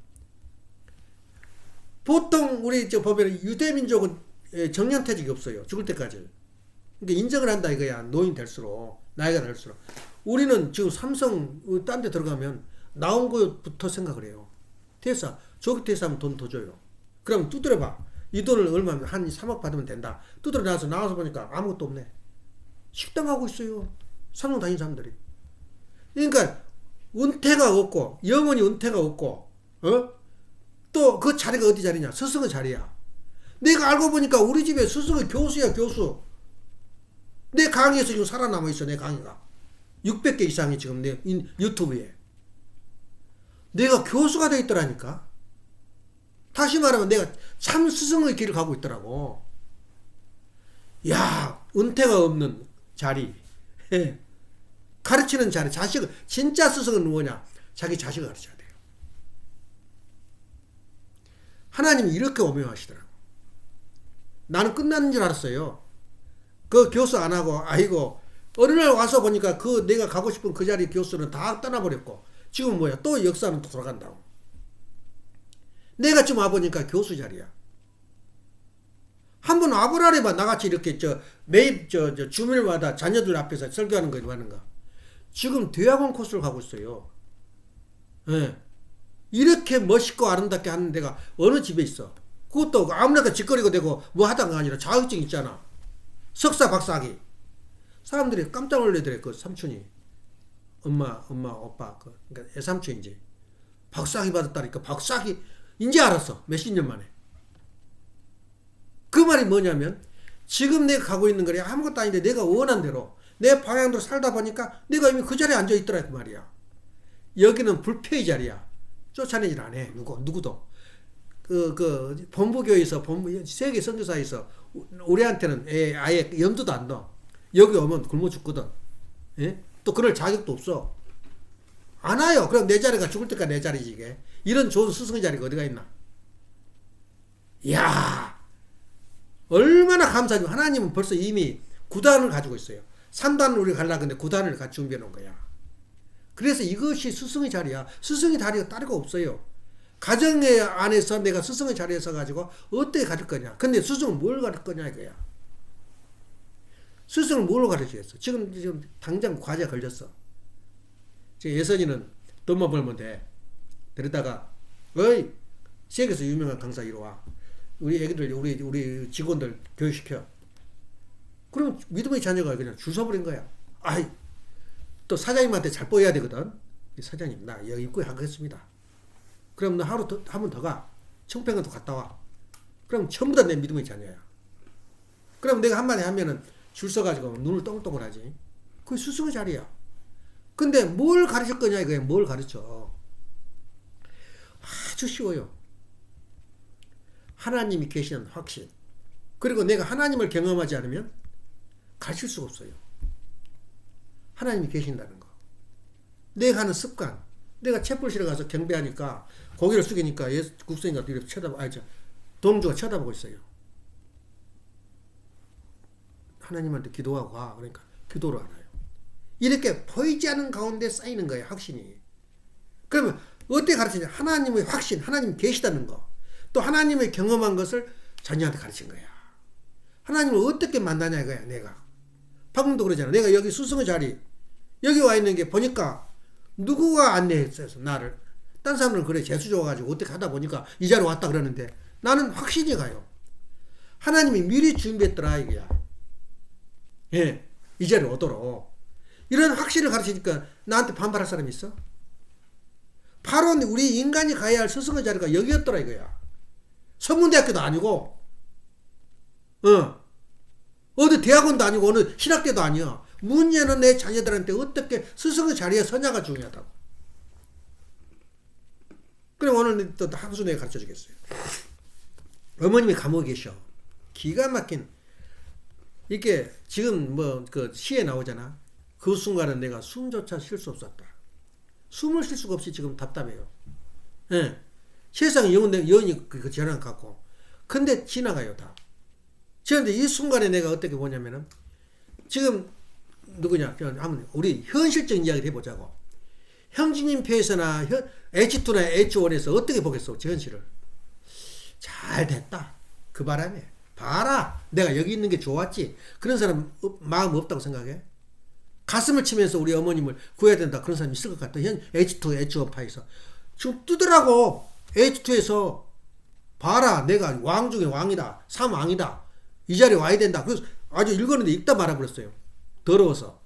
보통 우리 보면 유대민족은 정년퇴직이 없어요. 죽을 때까지. 그러니까 인정을 한다 이거야. 노인 될수록. 나이가 들수록. 우리는 지금 삼성 딴 데 들어가면 나온 것부터 생각을 해요. 퇴사. 조기 퇴사하면 돈 더 줘요. 그럼 두드려봐. 이 돈을 얼마면 한 3억 받으면 된다. 두드려 나와서 보니까 아무것도 없네. 식당 하고 있어요. 삼성 다니는 사람들이. 그러니까 은퇴가 없고 영원히 은퇴가 없고 또 그 자리가 어디 자리냐? 스승의 자리야. 내가 알고 보니까 우리 집에 스승의 교수야, 교수. 내 강의에서 지금 살아남아 있어, 내 강의가. 600개 이상이 지금 내 유튜브에. 내가 교수가 돼 있더라니까. 다시 말하면 내가 참 스승의 길을 가고 있더라고. 야, 은퇴가 없는 자리. 가르치는 자리. 진짜 스승은 뭐냐? 자기 자식을 가르쳐야 돼요. 하나님이 이렇게 오명하시더라고. 나는 끝나는 줄 알았어요. 그 교수 안 하고, 아이고, 어느 날 와서 보니까 내가 가고 싶은 그 자리 교수는 다 떠나버렸고, 지금 뭐야? 또 역사는 또 돌아간다고. 내가 지금 와보니까 교수 자리야. 한번 와보라래봐. 나같이 이렇게 매일 주말마다 자녀들 앞에서 설교하는 거, 하는 거. 지금 대학원 코스를 가고 있어요. 예. 이렇게 멋있고 아름답게 하는 데가 어느 집에 있어. 그것도 아무나 짓거리고 되고 뭐 하다가 아니라 자격증 있잖아. 석사, 박사학위. 사람들이 깜짝 놀래더래, 그 삼촌이. 엄마, 오빠. 그러니까 애삼촌이지. 박사학위 받았다니까. 박사학위. 이제 알았어. 몇십 년 만에. 그 말이 뭐냐면, 지금 내가 가고 있는 거래 아무것도 아닌데 내가 원한 대로, 내 방향대로 살다 보니까 내가 이미 그 자리에 앉아있더라, 그 말이야. 여기는 불패의 자리야. 쫓아내질 안 해. 누구도. 본부교에서, 세계 선교사에서 우리한테는 아예 염두도 안 넣어. 여기 오면 굶어 죽거든. 예? 또 그럴 자격도 없어. 안 와요. 그럼 내 자리가 죽을 때까지 내 자리지, 이게. 이런 좋은 스승의 자리가 어디가 있나? 이야, 얼마나 감사하지. 하나님은 벌써 이미 9단을 가지고 있어요. 3단을 우리가 가려고 하는데 9단을 같이 준비해 놓은 거야. 그래서 이것이 스승의 자리야. 스승의 자리가 다른 거 없어요. 가정의 안에서 내가 스승의 자리에 서가지고 어떻게 가르칠 거냐. 근데 스승은 뭘 가르칠 거냐 이거야. 스승은 뭘 가르치겠어. 지금 당장 과제 걸렸어. 지금 예선이는 돈만 벌면 돼. 그러다가 어이 세계에서 유명한 강사 이리 와. 우리 애기들 우리 직원들 교육시켜. 그럼 믿음의 자녀가 그냥 줄 서버린 거야. 아이 또 사장님한테 잘 보여야 되거든. 사장님 나 여기 입구에 하겠습니다. 그럼 너 한 번 더 가. 청평에도 갔다 와. 그럼 전부 다 내 믿음의 자녀야. 그럼 내가 한마디 하면은 줄 서가지고 눈을 동글동글 하지. 그게 스승의 자리야. 근데 뭘 가르칠 거냐 이거야. 뭘 가르쳐. 아주 쉬워요. 하나님이 계시는 확신. 그리고 내가 하나님을 경험하지 않으면 가르칠 수가 없어요. 하나님이 계신다는 거. 내가 하는 습관. 내가 채플실에 가서 경배하니까 고개를 숙이니까 국성이가 이렇게 동주가 쳐다보고 있어요. 하나님한테 기도하고 가. 그러니까 기도를 알아요. 이렇게 보이지 않는 가운데 쌓이는 거예요. 확신이. 그러면 어떻게 가르치냐. 하나님의 확신. 하나님이 계시다는 거. 또 하나님의 경험한 것을 자녀한테 가르친 거야. 하나님을 어떻게 만나냐 이거야. 내가. 방금도 그러잖아. 내가 여기 스승의 자리 여기 와 있는 게 보니까 누구가 안내했어요. 나를. 딴 사람들은 그래 재수 줘가지고 어떻게 하다 보니까 이 자리에 왔다 그러는데 나는 확신이 가요. 하나님이 미리 준비했더라 이거야. 예, 이 자리에 오도록. 이런 확신을 가르치니까 나한테 반발할 사람이 있어? 바로 우리 인간이 가야 할 스승의 자리가 여기였더라 이거야. 서문대학교도 아니고 어디 대학원도 아니고 어느 신학대도 아니야. 문제는 내 자녀들한테 어떻게 스승의 자리에 서냐가 중요하다고. 그럼 오늘 또 한수 내가 가르쳐 주겠어요. 어머님이 감옥에 계셔. 기가 막힌 이게 지금 뭐 그 시에 나오잖아. 그 순간은 내가 숨조차 쉴 수 없었다. 숨을 쉴 수가 없이 지금 답답해요. 예. 세상에 영원히 그 전환 갖고. 근데 지나가요, 다. 그런데 이 순간에 내가 어떻게 보냐면은, 지금, 누구냐, 한번 우리 현실적인 이야기를 해보자고. 형진님표에서나 H2나 H1에서 어떻게 보겠어, 저 현실을. 잘 됐다. 그 바람에. 봐라. 내가 여기 있는 게 좋았지. 그런 사람 마음 없다고 생각해? 가슴을 치면서 우리 어머님을 구해야 된다. 그런 사람이 있을 것 같다. H2, H1 파에서. 지금 뜨더라고. H2에서. 봐라. 내가 왕 중에 왕이다. 삼왕이다. 이 자리에 와야 된다. 그래서 아주 읽었는데 읽다 말아버렸어요. 더러워서.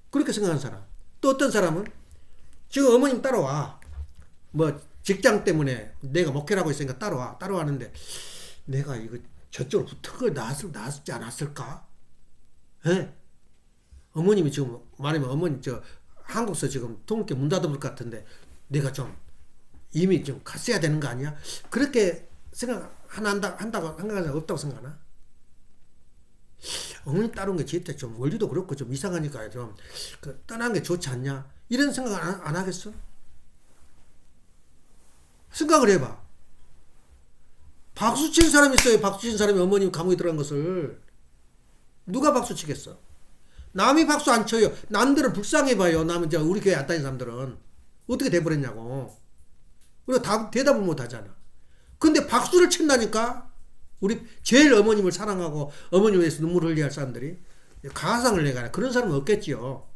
그렇게 생각하는 사람. 또 어떤 사람은 지금 어머님 따라와. 뭐 직장 때문에 내가 목회를 하고 있으니까 따라와. 따라와는데 내가 이거 저쪽으로 붙은 걸 나았지 않았을까? 예? 어머님이 지금 말하면 어머님 한국서 지금 통일교 문 닫아볼 것 같은데 내가 좀 이미 좀 갔어야 되는 거 아니야? 그렇게 한다고 생각하는 사람 없다고 생각하나? 어머니 따르는 게 진짜 좀 원리도 그렇고 좀 이상하니까 좀 떠나는 게 좋지 않냐? 이런 생각 안 하겠어? 생각을 해봐. 박수 친 사람이 있어요. 박수 친 사람이 어머님 감옥에 들어간 것을. 누가 박수 치겠어? 남이 박수 안 쳐요. 남들은 불쌍해봐요. 남은 우리 교회 안 다니는 사람들은. 어떻게 돼버렸냐고. 그리고 대답을 못 하잖아. 근데 박수를 친다니까? 우리 제일 어머님을 사랑하고 어머님에 대해서 눈물을 흘려야 할 사람들이 가상을 내가 그런 사람은 없겠지요.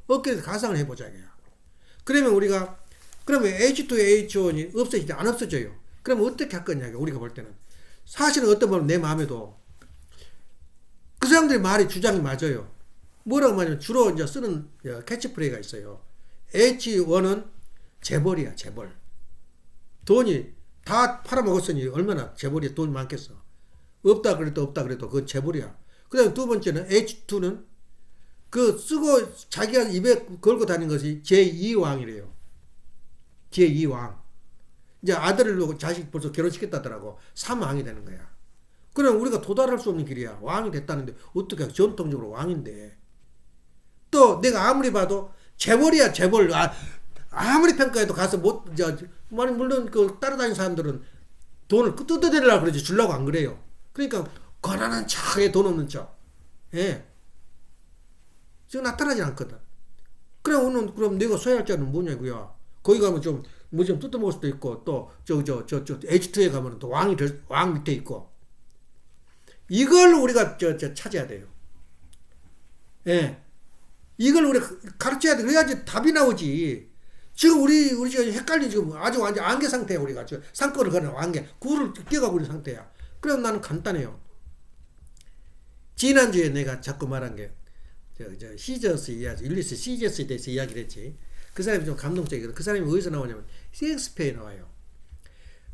없겠지. 가상을 해보자. 그러면 우리가 그러면 H2, H1이 없어지지 안 없어져요. 그러면 어떻게 할 거냐, 우리가 볼 때는. 사실은 어떤 분은 내 마음에도 그 사람들의 말이 주장이 맞아요. 뭐라고 말하면 주로 이제 쓰는 캐치프레이가 있어요. H1은 재벌이야, 재벌. 돈이 다 팔아먹었으니 얼마나 재벌이 돈이 많겠어. 없다 그래도 그건 재벌이야. 그 다음에 두 번째는 H2는 그 쓰고 자기가 입에 걸고 다니는 것이 제2왕이래요. 제2왕. 이제 아들을 놓고 자식 벌써 결혼시켰다더라고. 3왕이 되는 거야. 그럼 우리가 도달할 수 없는 길이야. 왕이 됐다는데 어떻게 전통적으로 왕인데. 또 내가 아무리 봐도 재벌이야, 재벌. 아무리 평가해도 가서 물론 그 따라다니는 사람들은 돈을 뜯어내려고 그러지 주려고 안 그래요. 그러니까 가난한 척에 돈 없는 척. 예. 지금 나타나지 않거든. 그럼 내가 써야 할 자는 뭐냐고요. 거기 가면 뭐 좀 뜯어먹을 수도 있고, 또, H2에 가면 또 왕 밑에 있고. 이걸 우리가 찾아야 돼요. 예. 이걸 우리가 가르쳐야 돼. 그래야지 답이 나오지. 지금 우리 지금 헷갈리 지금 아주 완전 안개 상태야, 우리가. 산거를 거는 안개. 구를 끼어가고 있는 상태야. 그래서 나는 간단해요. 지난주에 내가 자꾸 말한 게, 시저스 이야기, 율리스 시저스에 대해서 이야기를 했지. 그 사람이 좀 감동적이거든. 그 사람이 어디서 나오냐면 셰익스피어에 나와요.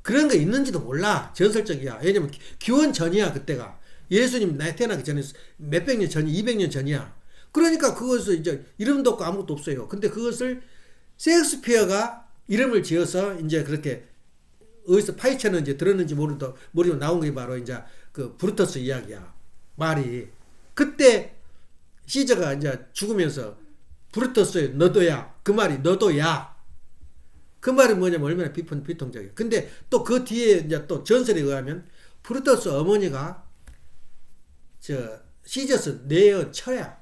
그런 거 있는지도 몰라. 전설적이야. 왜냐면 기원 전이야, 그때가. 예수님 태어나기 전에 몇백 년 전이 200년 전이야. 그러니까 그것을 이제 이름도 없고 아무것도 없어요. 근데 그것을 셰익스피어가 이름을 지어서 이제 그렇게 어디서 파헤쳤는지 들었는지 모르면 나온 게 바로 이제 그 브루터스 이야기야. 말이. 그때 시저가 이제 죽으면서 브루터스의 너도야. 그 말이 너도야. 그 말이 뭐냐면 얼마나 비통적이야. 근데 또 그 뒤에 이제 또 전설에 의하면 브루터스 어머니가 시저스 내어 처야.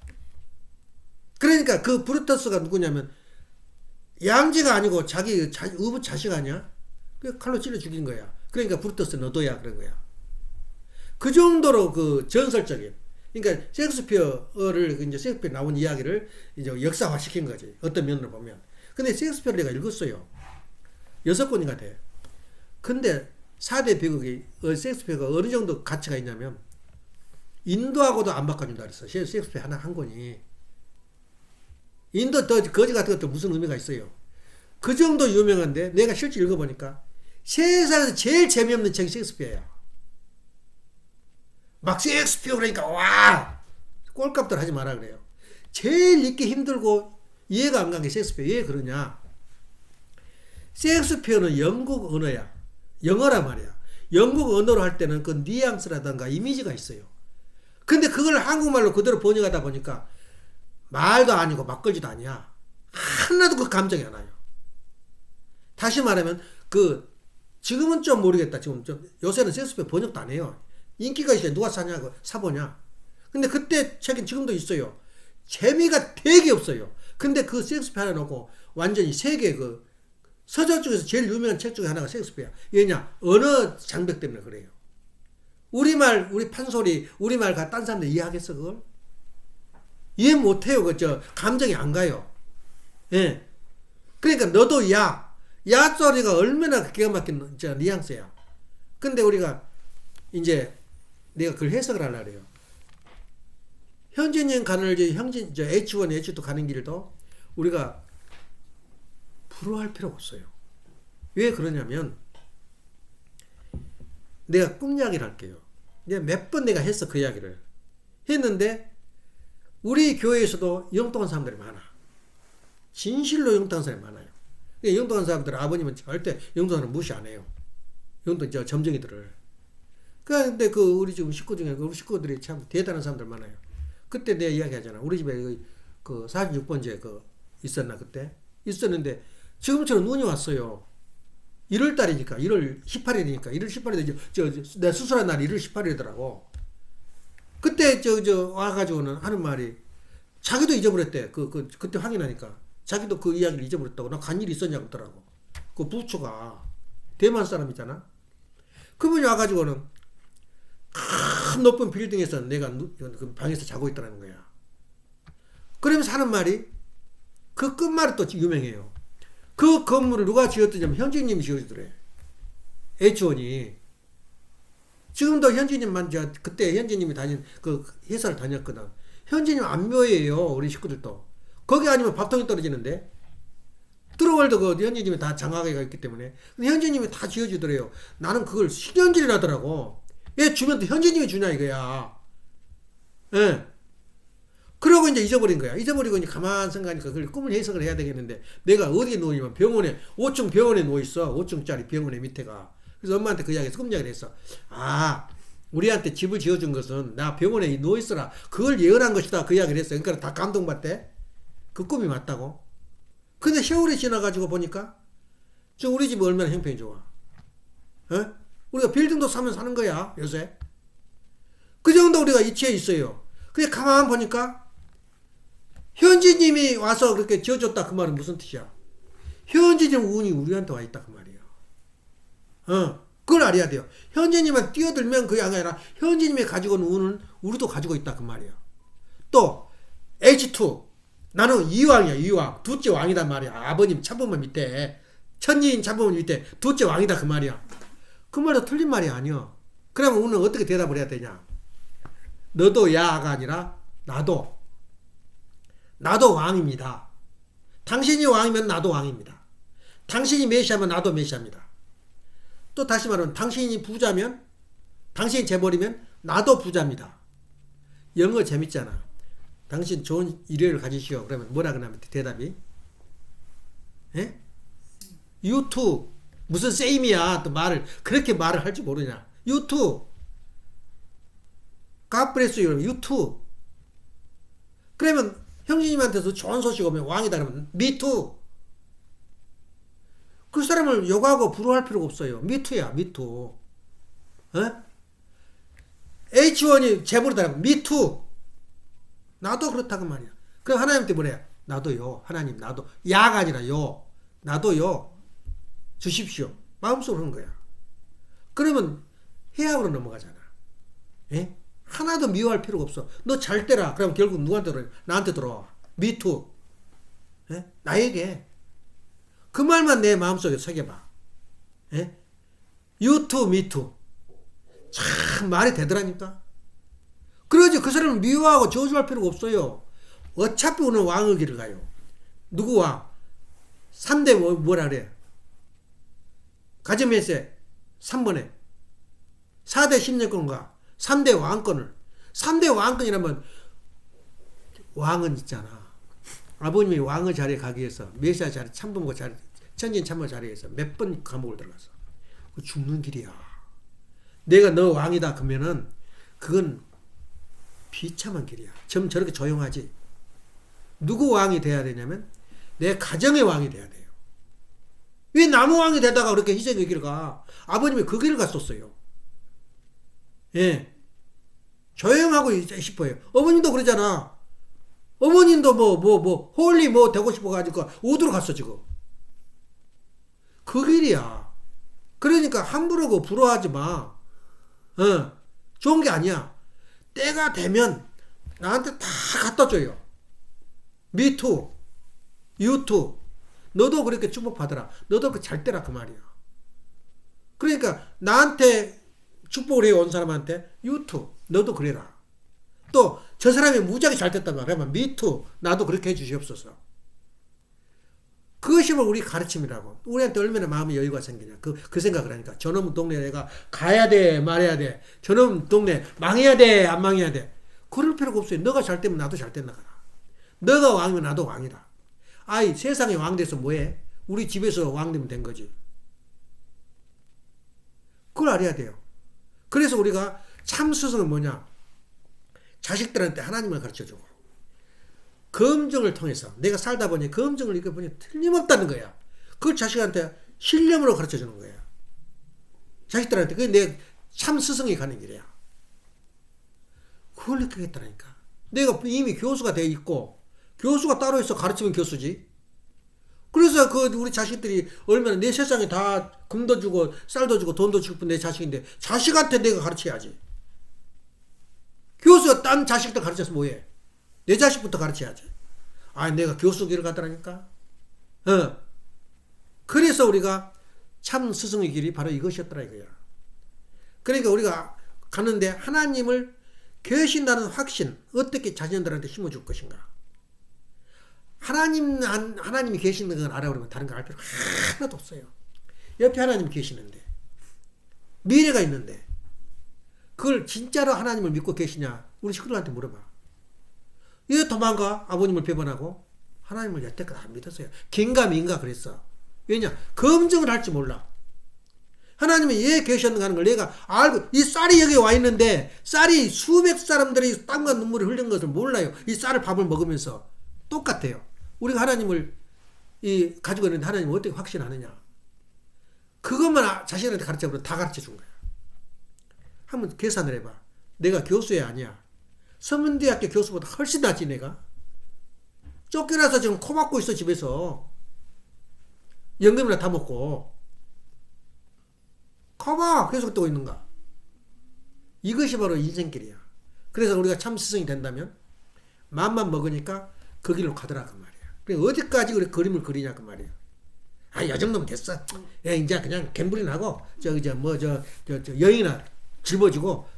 그러니까 그 브루터스가 누구냐면 양지가 아니고 자기 의붓 자식 아니야? 그 칼로 찔러 죽인 거야. 그러니까 브루터스 너도야 그런 거야. 그 정도로 그 전설적인. 그러니까 셰익스피어를 이제 셰익스피어 나온 이야기를 이제 역사화 시킨 거지. 어떤 면으로 보면. 근데 셰익스피어를 내가 읽었어요. 6권인가 돼. 근데 4대 비극이 셰익스피어가 어느 정도 가치가 있냐면 인도하고도 안 바꿔준다 그랬어. 셰익스피어 한 권이. 인도 거지 같은 것도 무슨 의미가 있어요. 그 정도 유명한데 내가 실제 읽어보니까 세상에서 제일 재미없는 책이 셰익스피어야. 막 셰익스피어 그러니까 와 꼴값들 하지 마라 그래요. 제일 읽기 힘들고 이해가 안 간 게 셰익스피어. 왜 그러냐. 셰익스피어는 영국 언어야. 영어란 말이야. 영국 언어로 할 때는 그 뉘앙스라든가 이미지가 있어요. 근데 그걸 한국말로 그대로 번역하다 보니까 말도 아니고 막걸리도 아니야. 하나도 그 감정이 안 와요. 다시 말하면 지금은 좀 모르겠다. 지금 좀 요새는 셰익스피어 번역도 안 해요. 인기가 있어요. 누가 사냐고 사보냐. 근데 그때 책은 지금도 있어요. 재미가 되게 없어요. 근데 그 셰익스피어 하나 놓고 완전히 세계 서적 중에서 제일 유명한 책 중에 하나가 셰익스피어야. 왜냐? 언어 장벽 때문에 그래요. 우리말, 우리 판소리, 우리말 딴 사람들 이해하겠어, 그걸? 이해 못해요. 감정이 안 가요. 예. 그러니까 너도 야 소리가 얼마나 기가 막힌 뉘앙스야. 근데 우리가 이제 내가 그걸 해석을 하려고 그래요. 현진님 가는 H1, H2 가는 길도 우리가 부러워할 필요가 없어요. 왜 그러냐면 내가 꿈 이야기를 할게요. 내가 몇 번 내가 했어. 그 이야기를 했는데 우리 교회에서도 영통한 사람들이 많아. 진실로 영통한 사람이 많아요. 영통한 사람들은 아버님은 절대 영통한 사람 무시 안 해요. 점쟁이들을. 근데 우리 지금 식구 중에 우리 식구들이 참 대단한 사람들 많아요. 그때 내가 이야기하잖아. 우리 집에 46번째 있었나 그때? 있었는데 지금처럼 눈이 왔어요. 1월 달이니까 1월 18일이니까 1월 18일에 내가 수술한 날이 1월 18일이더라고. 그때 와가지고는 하는 말이 자기도 잊어버렸대. 그때 확인하니까 자기도 그 이야기를 잊어버렸다고. 나 간 일이 있었냐고 하더라고. 그 부처가 대만 사람이잖아. 그분이 와가지고는 큰 높은 빌딩에서 내가 그 방에서 자고 있다는 거야. 그러면서 하는 말이 그 끝말이 또 유명해요. 그 건물을 누가 지었더냐면 현진님이 지어주더래. H1이. 지금도 현진님만 그때 현진님이 다닌 그 회사를 다녔거든. 현진님 안묘예요. 우리 식구들도. 거기 아니면 밥통이 떨어지는데. 트루월드 현진님이 다 장가게가 있기 때문에. 근데 현진님이 다 지어주더래요. 나는 그걸 신경질이 나더라고. 얘 주면 또 현진님이 주냐 이거야. 예. 그러고 이제 잊어버린 거야. 잊어버리고 이제 가만 생각하니까 그걸 꿈을 해석을 해야 되겠는데 내가 어디에 누워있냐면 병원에 5층 병원에 누워있어. 5층짜리 병원에 밑에가. 그래서 엄마한테 그 이야기에서 꿈 이야기를 했어. 우리한테 집을 지어준 것은 나 병원에 누워있어라. 그걸 예언한 것이다. 그 이야기를 했어. 그러니까 다 감동받대. 그 꿈이 맞다고. 근데 세월이 지나가지고 보니까 지금 우리 집이 얼마나 형편이 좋아. 어? 우리가 빌딩도 사는 거야 요새. 그 정도 우리가 이치에 있어요. 근데 가만 보니까 현지님이 와서 그렇게 지어줬다 그 말은 무슨 뜻이야? 현지님 운이 우리한테 와 있다 그 말이야. 그걸 알아야 돼요. 현지님만 뛰어들면 그게 아니라 현지님이 가지고 있는 운은 우리도 가지고 있다 그 말이야. 또 H2 나는 이왕이야. 이왕 둘째 왕이단 말이야. 아버님 참부모 밑에 천지인 참부모 밑에 둘째 왕이다 그 말이야. 그 말도 틀린 말이 아니야. 그러면 우리는 어떻게 대답을 해야 되냐? 너도 야가 아니라 나도 왕입니다. 당신이 왕이면 나도 왕입니다. 당신이 메시아면 나도 메시아입니다. 또 다시 말하면 당신이 부자면 당신이 재벌이면 나도 부자입니다. 영어 재밌잖아. 당신 좋은 일요일을 가지시오. 그러면 뭐라 그러냐면 대답이 예? You too. 무슨 세임이야. 또 그렇게 말을 할 줄 모르냐. You too. God bless you. You too. 그러면 형제님한테서 좋은 소식 오면 왕이다 그러면 me too. 그 사람을 욕하고 부러워할 필요가 없어요. me too야. me too. H1이 재벌이다 그러면 me too. 나도 그렇다고 말이야. 그럼 하나님한테 뭐래요? 나도요. 하나님 나도. 야가 아니라 요. 나도요. 주십시오. 마음속으로 하는 거야. 그러면 해악으로 넘어가잖아. 예? 하나도 미워할 필요가 없어. 너 잘 때라. 그럼 결국 누구한테 들어와? 나한테 들어와. Me too. 예? 나에게. 그 말만 내 마음속에 새겨봐. 예? You too, me too. 참 말이 되더라니까. 그러지 그 사람을 미워하고 저주할 필요가 없어요. 어차피 오늘 왕의 길을 가요. 누구 왕? 3대 뭐라 그래? 가점에세 3번에 4대 10년권과 3대 왕권을 3대 왕권이라면 왕은 있잖아. 아버님이 왕의 자리에 가기 위해서 메시아 자리 참부모 자리 천진참모 자리에서 몇 번 감옥을 들어갔어. 그 죽는 길이야. 내가 너 왕이다 그러면은 그건 비참한 길이야. 좀 저렇게 조용하지. 누구 왕이 돼야 되냐면 내 가정의 왕이 돼야 돼요. 왜 나무 왕이 되다가 그렇게 희생의 길을 가? 아버님이 그 길을 갔었어요. 예. 조용하고 싶어요. 어머님도 그러잖아. 어머님도 홀리 되고 싶어가지고 우드로 갔어, 지금. 그 길이야. 그러니까 함부로 부러워하지 마. 좋은 게 아니야. 때가 되면 나한테 다 갖다 줘요. Me too. You too. 너도 그렇게 축복받아라. 너도 그 잘 때라 그 말이야. 그러니까 나한테 축복을 해온 사람한테 You too. 너도 그래라. 또 저 사람이 무지하게 잘 됐단 말이야. Me too. 나도 그렇게 해주시옵소서. 그것이 우리 가르침이라고. 우리한테 얼마나 마음의 여유가 생기냐. 그 생각을 하니까. 저놈 동네 내가 가야 돼, 말해야 돼. 저놈 동네 망해야 돼, 안 망해야 돼. 그럴 필요가 없어요. 너가 잘 되면 나도 잘 된다. 너가 왕이면 나도 왕이다. 아이, 세상에 왕 돼서 뭐해? 우리 집에서 왕 되면 된 거지. 그걸 알아야 돼요. 그래서 우리가 참 스승은 뭐냐? 자식들한테 하나님을 가르쳐주고 검증을 통해서 내가 살다 보니 검증을 이렇게 보니 틀림없다는 거야. 그걸 자식한테 신념으로 가르쳐주는 거야. 자식들한테 그게 내 참 스승이 가는 길이야. 그걸 느끼겠다니까. 내가 이미 교수가 돼 있고 교수가 따로 있어 가르치면 교수지. 그래서 우리 자식들이 얼마나 내 세상에 다 금도 주고 쌀도 주고 돈도 주고 내 자식인데 자식한테 내가 가르쳐야지. 교수가 딴 자식들 가르쳐서 뭐해? 내 자식부터 가르쳐야지. 내가 교수 길을 가더라니까. 그래서 우리가 참 스승의 길이 바로 이것이었더라 이거야. 그러니까 우리가 가는데 하나님을 계신다는 확신, 어떻게 자녀들한테 심어줄 것인가. 하나님이 계시는 건 알아보면 다른 거 알 필요 하나도 없어요. 옆에 하나님이 계시는데, 미래가 있는데, 그걸 진짜로 하나님을 믿고 계시냐? 우리 식구들한테 물어봐. 왜 도망가? 아버님을 배반하고? 하나님을 여태까지 안 믿었어요. 긴가민가 그랬어. 왜냐? 검증을 할 줄 몰라. 하나님이 왜 계셨는가 하는 걸 내가 알고, 이 쌀이 여기 와 있는데, 쌀이 수백 사람들이 땀과 눈물을 흘린 것을 몰라요. 이 쌀을 밥을 먹으면서. 똑같아요. 우리가 하나님을 가지고 있는데 하나님을 어떻게 확신하느냐. 그것만 자신한테 가르쳐보면 다 가르쳐 준 거야. 한번 계산을 해봐. 내가 교수야 아니야. 서문대학교 교수보다 훨씬 낫지 내가. 쫓겨나서 지금 코 막고 있어 집에서. 연금이나 다 먹고. 커봐 계속 뜨고 있는가. 이것이 바로 인생길이야. 그래서 우리가 참 스승이 된다면 맘만 먹으니까 그 길로 가더라 그 말이야. 그래 어디까지 우리 그림을 그리냐 그 말이야. 이 정도면 됐어. 야, 이제 그냥 갬블링 하고 여행이나 짊어지고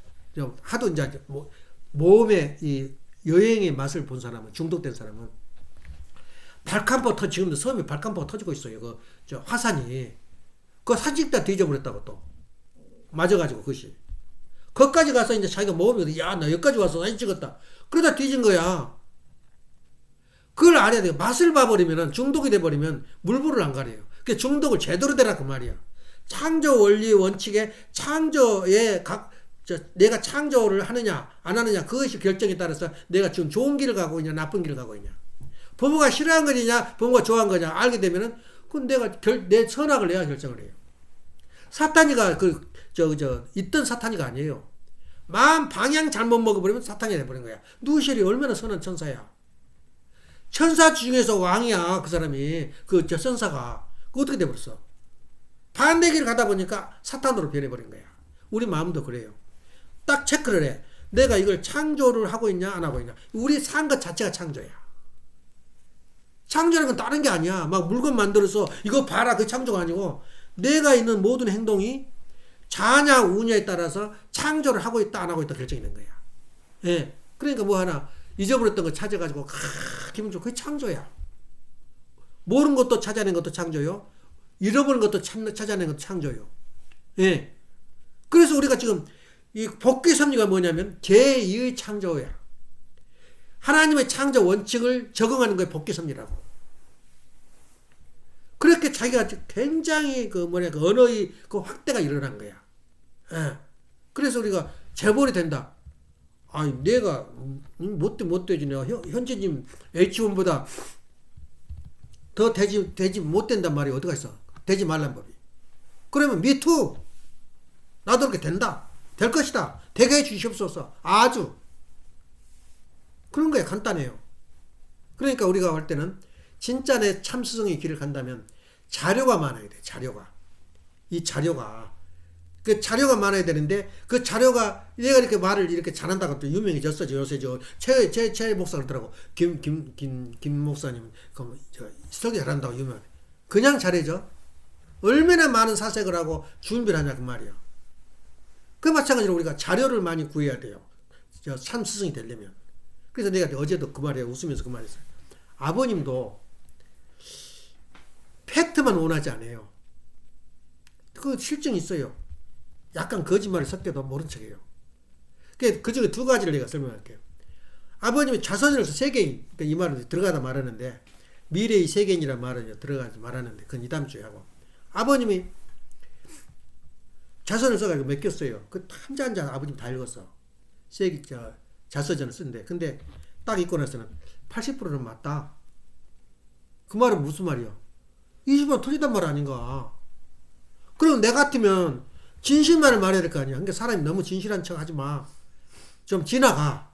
하도 이제 모험의 이 여행의 맛을 본 사람은 중독된 사람은 발칸포 지금도 섬에 발칸포가 터지고 있어요. 화산이 그 사진 다 뒤져버렸다고 또 맞아가지고 그것이 거기까지 가서 이제 자기가 모험이 나 여기까지 와서 사진 찍었다. 그러다 뒤진 거야. 그걸 알아야 돼요. 맛을 봐버리면 중독이 돼버리면 물불을 안 가려요. 그 중독을 제대로 되라 그 말이야. 창조 원리 원칙에 창조에 내가 창조를 하느냐 안 하느냐 그것이 결정에 따라서 내가 지금 좋은 길을 가고 있냐 나쁜 길을 가고 있냐. 부모가 싫어한 거냐 부모가 좋아한 거냐 알게 되면은 그건 내 선악을 내가 결정을 해요. 사탄이가 있던 사탄이가 아니에요. 마음 방향 잘못 먹어버리면 사탄이 돼버린 거야. 누시엘이 얼마나 선한 천사야. 천사 중에서 왕이야 그 사람이 선사가. 그 어떻게 돼버렸어? 반대 길을 가다 보니까 사탄으로 변해버린 거야. 우리 마음도 그래요. 딱 체크를 해. 내가 이걸 창조를 하고 있냐 안 하고 있냐. 우리 산 것 자체가 창조야. 창조라는 건 다른 게 아니야. 막 물건 만들어서 이거 봐라 그 창조가 아니고 내가 있는 모든 행동이 자냐 우냐에 따라서 창조를 하고 있다 안 하고 있다 결정이 된 거야. 예. 그러니까 뭐 하나 잊어버렸던 거 찾아가지고 기분 좋고 그게 창조야. 모르는 것도 찾아낸 것도 창조요. 잃어버린 것도 찾아낸 것도 창조요. 예. 그래서 우리가 지금 이 복귀 섭리가 뭐냐면 제2의 창조야. 하나님의 창조 원칙을 적응하는 거에 복귀 섭리라고. 그렇게 자기가 굉장히 그 언어의 그 확대가 일어난 거야. 예. 그래서 우리가 재벌이 된다. 아니, 내가 못 되지. 내가 현재님 H1보다 더 되지 못 된단 말이 어디가 있어. 되지 말란 법이. 그러면 미투. 나도 그렇게 된다. 될 것이다. 되게 해 주시옵소서. 아주. 그런 거야. 간단해요. 그러니까 우리가 할 때는 진짜 내 참스승의 길을 간다면 자료가 많아야 돼. 자료가. 이 자료가. 그 자료가 많아야 되는데 그 자료가 내가 이렇게 말을 이렇게 잘한다고 또 유명해졌어. 요새 최 목사 그러더라고. 김 목사님 설교 잘한다고 유명해. 그냥 잘해져. 얼마나 많은 사색을 하고 준비를 하냐 그 말이야. 그 마찬가지로 우리가 자료를 많이 구해야 돼요. 참 스승이 되려면. 그래서 내가 어제도 그 말이야. 웃으면서 그 말했어요. 아버님도 팩트만 원하지 않아요. 그 실증이 있어요. 약간 거짓말을 섞여도 모른 척해요. 그 중에 두 가지를 내가 설명할게요. 아버님이 자선으로서 세계인, 그러니까 이 말은 들어가다 말하는데, 미래의 세계인이라는 말은 들어가다 말하는데, 그건 이 다음 주에 하고. 아버님이 자선을 써가지고 맡겼어요. 그 한 장 아버님 다 읽었어. 자서전을 쓴데. 근데 딱 읽고 나서는 80%는 맞다. 그 말은 무슨 말이야? 20% 틀리단 말 아닌가? 그럼 내 같으면 진실만을 말해야 될 거 아니야. 그러니까 사람이 너무 진실한 척 하지 마. 좀 지나가.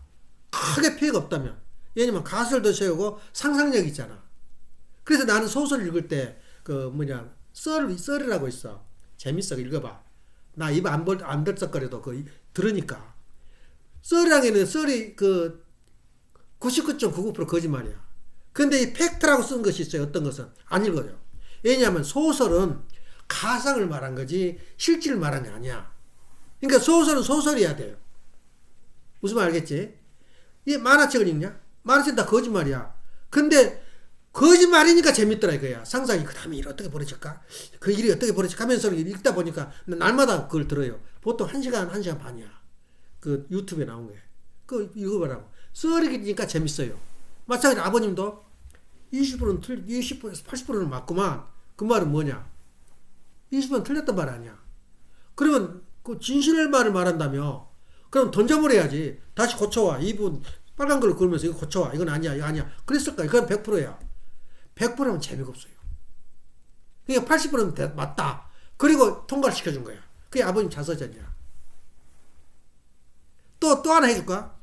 크게 피해가 없다면. 왜냐면 가설도 세우고 상상력이 있잖아. 그래서 나는 소설 읽을 때 썰이라고 있어. 재밌어. 읽어봐. 나 입 안 들썩거려도 들으니까. 썰이랑에는 썰이 99.99% 거짓말이야. 근데 이 팩트라고 쓴 것이 있어요. 어떤 것은 안 읽어요. 왜냐하면 소설은 가상을 말한 거지 실질을 말한 게 아니야. 그러니까 소설은 소설이어야 돼요. 무슨 말 알겠지? 이 만화책을 읽냐? 만화책은 다 거짓말이야. 근데 거짓말이니까 재밌더라 이거야. 상상이 그 다음에 일 어떻게 벌어질까? 그 일이 어떻게 벌어질까 하면서 읽다 보니까 날마다 그걸 들어요. 보통 1시간, 1시간 반이야. 그 유튜브에 나온 거예요. 그거 읽어보라고. 썰이니까 재밌어요. 마찬가지로 아버님도 20%는 20%에서 80%는 맞구만. 그 말은 뭐냐? 20%는 틀렸단 말 아니야. 그러면 그 진실의 말을 말한다며. 그럼 던져버려야지. 다시 고쳐와. 이분 빨간 걸로 그으면서 이거 고쳐와. 이건 아니야. 이거 아니야. 그랬을까? 그건 100%야. 100%면 재미가 없어요. 그러니까 80%는 맞다. 그리고 통과를 시켜준 거야. 그게 아버님 자서전이야. 또 하나 해줄까?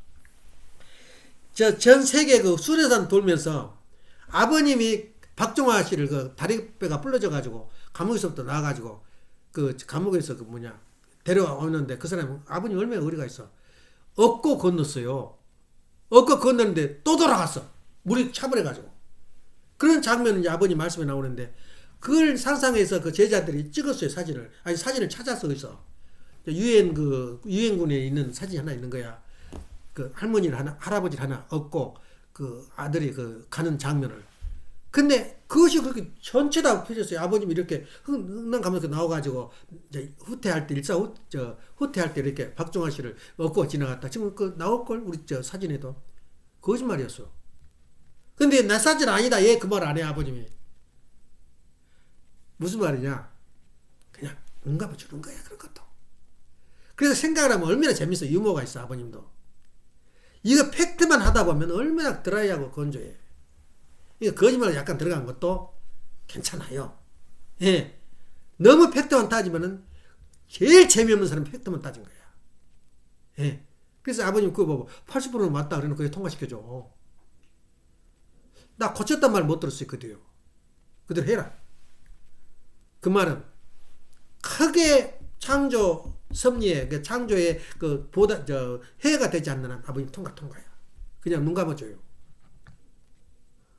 전 세계 그 수레산 돌면서 아버님이 박종화 씨를 그 다리뼈가 부러져가지고 감옥에서부터 나와가지고 그 감옥에서 데려오는데 그 사람이 아버님 얼마나 의리가 있어. 업고 건넜어요. 업고 건넜는데 또 돌아갔어. 물이 차버려가지고. 그런 장면은 이제 아버님 말씀에 나오는데 그걸 상상해서 그 제자들이 찍었어요. 사진을 찾아서 있어. 유엔군에 있는 사진이 하나 있는 거야. 그 할아버지를 하나 업고 그 아들이 가는 장면을. 근데 그것이 그렇게 전체 다 펴졌어요. 아버님이 이렇게 흥남가면서 나와가지고 후퇴할 때 후퇴할 때 이렇게 박종환 씨를 업고 지나갔다. 지금 나올걸 우리 사진에도 거짓말이었어. 근데 나 사진 아니다. 얘 그 말 안 해 아버님이. 무슨 말이냐? 그냥 응답을 주는 거야 그런 것도. 그래서 생각을 하면 얼마나 재밌어. 유머가 있어 아버님도. 이거 팩트만 하다 보면 얼마나 드라이하고 건조해. 이거 거짓말 약간 들어간 것도 괜찮아요. 예. 너무 팩트만 따지면은 제일 재미없는 사람은 팩트만 따진 거야. 예. 그래서 아버님 그거 보고 80%는 맞다 그러면 그게 통과시켜줘. 나 고쳤단 말 못 들었어요. 그대로 해라. 그 말은 크게 창조 섭리에 창조에 해가 되지 않는 한 아버님 통과야. 그냥 눈 감아줘요.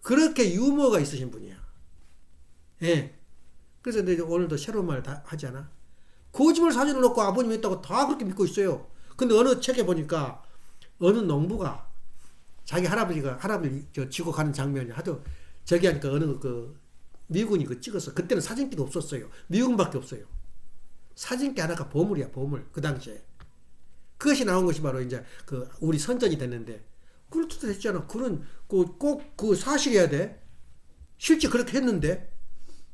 그렇게 유머가 있으신 분이야. 예. 그래서 오늘도 새로운 말 다 하지 않아? 거짓말 사진을 놓고 아버님이 했다고 다 그렇게 믿고 있어요. 근데 어느 책에 보니까 어느 농부가 자기 할아버지 지고 가는 장면이 하도 저기 하니까 어느 미군이 찍었어. 그때는 사진기도 없었어요. 미군밖에 없어요. 사진기 하나가 보물이야, 보물. 그 당시에. 그것이 나온 것이 바로 이제 우리 선전이 됐는데, 그럴듯 했잖아. 꼭 사실이어야 돼. 실제 그렇게 했는데,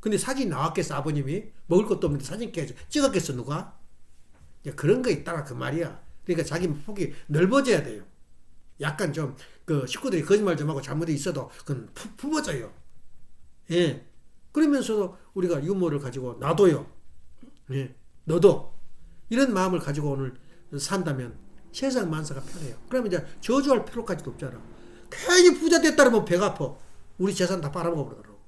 근데 사진 나왔겠어 아버님이? 먹을 것도 없는데 사진 찍었겠어 누가? 그런 거 있다라 그 말이야. 그러니까 자기 폭이 넓어져야 돼요. 약간 좀 그 식구들이 거짓말 좀 하고 잘못이 있어도 그건 품어져요. 예. 그러면서도 우리가 유머를 가지고 나도요. 예. 너도 이런 마음을 가지고 오늘 산다면 세상 만사가 편해요. 그러면 이제 저주할 필요까지도 없잖아. 괜히 부자 됐다 그러면 배가 아파. 우리 재산 다 빨아먹어 버리더라고.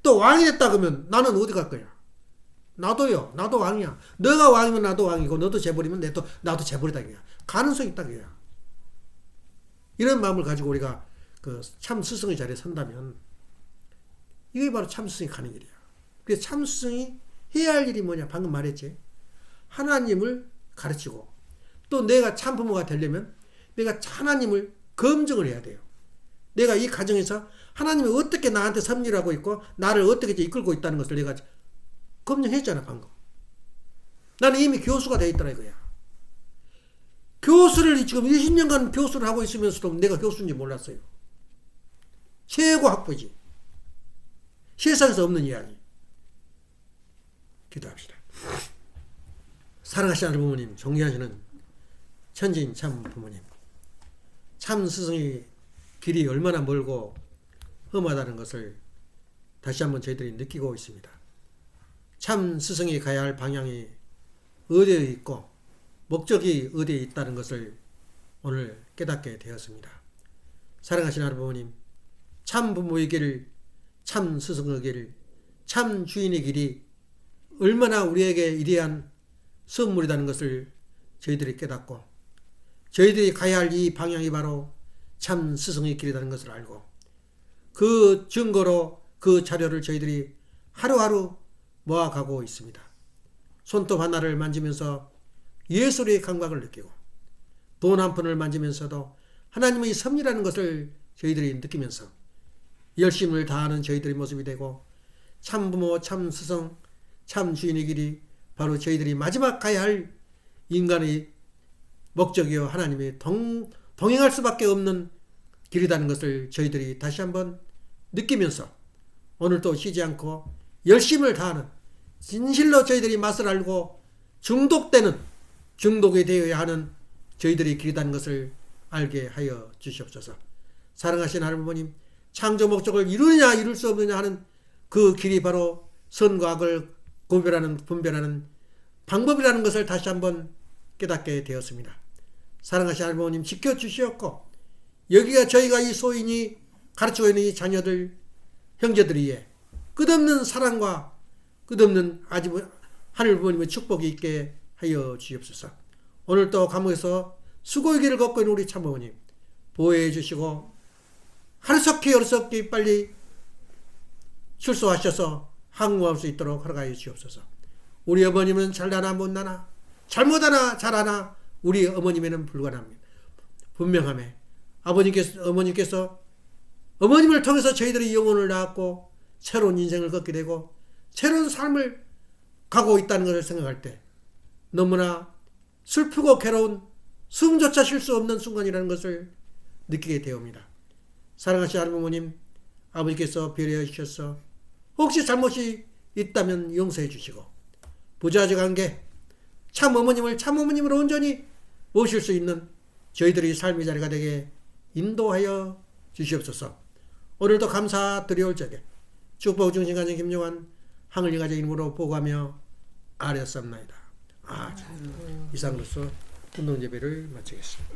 또 왕이 됐다 그러면 나는 어디 갈 거야? 나도요. 나도 왕이야. 너가 왕이면 나도 왕이고 너도 재벌이면 나도 재벌이다 그야. 가능성이 있다 그야. 이런 마음을 가지고 우리가 그 참 스승의 자리에 선다면 이게 바로 참 스승이 가는 길이야. 그래서 참 스승이 해야 할 일이 뭐냐? 방금 말했지. 하나님을 가르치고 또 내가 참 부모가 되려면 내가 하나님을 검증을 해야 돼요. 내가 이 가정에서 하나님이 어떻게 나한테 섭리하고 있고 나를 어떻게 이끌고 있다는 것을 내가 검증했잖아 방금. 나는 이미 교수가 되어 있더라 이거야. 교수를 지금 20년간 교수를 하고 있으면서도 내가 교수인지 몰랐어요. 최고 학부지. 세상에서 없는 이야기. 기도합시다. 사랑하시는 부모님, 존경하시는 천지인 참 부모님. 참 스승의 길이 얼마나 멀고 험하다는 것을 다시 한번 저희들이 느끼고 있습니다. 참 스승이 가야 할 방향이 어디에 있고 목적이 어디에 있다는 것을 오늘 깨닫게 되었습니다. 사랑하시는 부모님, 참 부모의 길, 참 스승의 길, 참 주인의 길이 얼마나 우리에게 위대한 선물이라는 것을 저희들이 깨닫고 저희들이 가야 할 이 방향이 바로 참 스승의 길이라는 것을 알고 그 증거로 그 자료를 저희들이 하루하루 모아가고 있습니다. 손톱 하나를 만지면서 예술의 감각을 느끼고 돈 한 푼을 만지면서도 하나님의 섭리라는 것을 저희들이 느끼면서 열심을 다하는 저희들의 모습이 되고 참 부모, 참 스승, 참 주인의 길이 바로 저희들이 마지막 가야 할 인간의 목적이요 하나님의 동행할 수밖에 없는 길이라는 것을 저희들이 다시 한번 느끼면서 오늘도 쉬지 않고 열심을 다하는 진실로 저희들이 맛을 알고 중독이 되어야 하는 저희들의 길이라는 것을 알게 하여 주시옵소서. 사랑하신 하나님 창조 목적을 이루느냐 이룰 수 없느냐 하는 그 길이 바로 선과 악을 분별하는 방법이라는 것을 다시 한번 깨닫게 되었습니다. 사랑하신 하나님 지켜주시옵고 여기가 저희가 이 소인이 가르치고 있는 이 자녀들 형제들이에 끝없는 사랑과 끝없는 하늘 부모님의 축복이 있게 하여 주시옵소서. 오늘 또 감옥에서 수고의 길을 걷고 있는 우리 참부모님 보호해 주시고 하루속히 빨리 출소하셔서 항구할 수 있도록 허락하여 주시옵소서. 우리 어머님은 잘나나 못나나 잘못하나 잘하나 우리 어머님에는 불가합니다. 분명하며 어머님께서 어머님을 통해서 저희들이 영혼을 낳았고 새로운 인생을 걷게 되고 새로운 삶을 가고 있다는 것을 생각할 때 너무나 슬프고 괴로운 숨조차 쉴 수 없는 순간이라는 것을 느끼게 되옵니다. 사랑하시는 할머님, 아버지께서 배려해 주셔서 혹시 잘못이 있다면 용서해 주시고 부자적 관계 참 어머님을 참 어머님으로 온전히 모실 수 있는 저희들이 삶의 자리가 되게 인도하여 주시옵소서. 오늘도 감사드리올 적에 축복 중심가정 김용환 항을리가정 이름으로 보고하며 아뢰었사옵나이다. 이상으로서 운동예배를 마치겠습니다.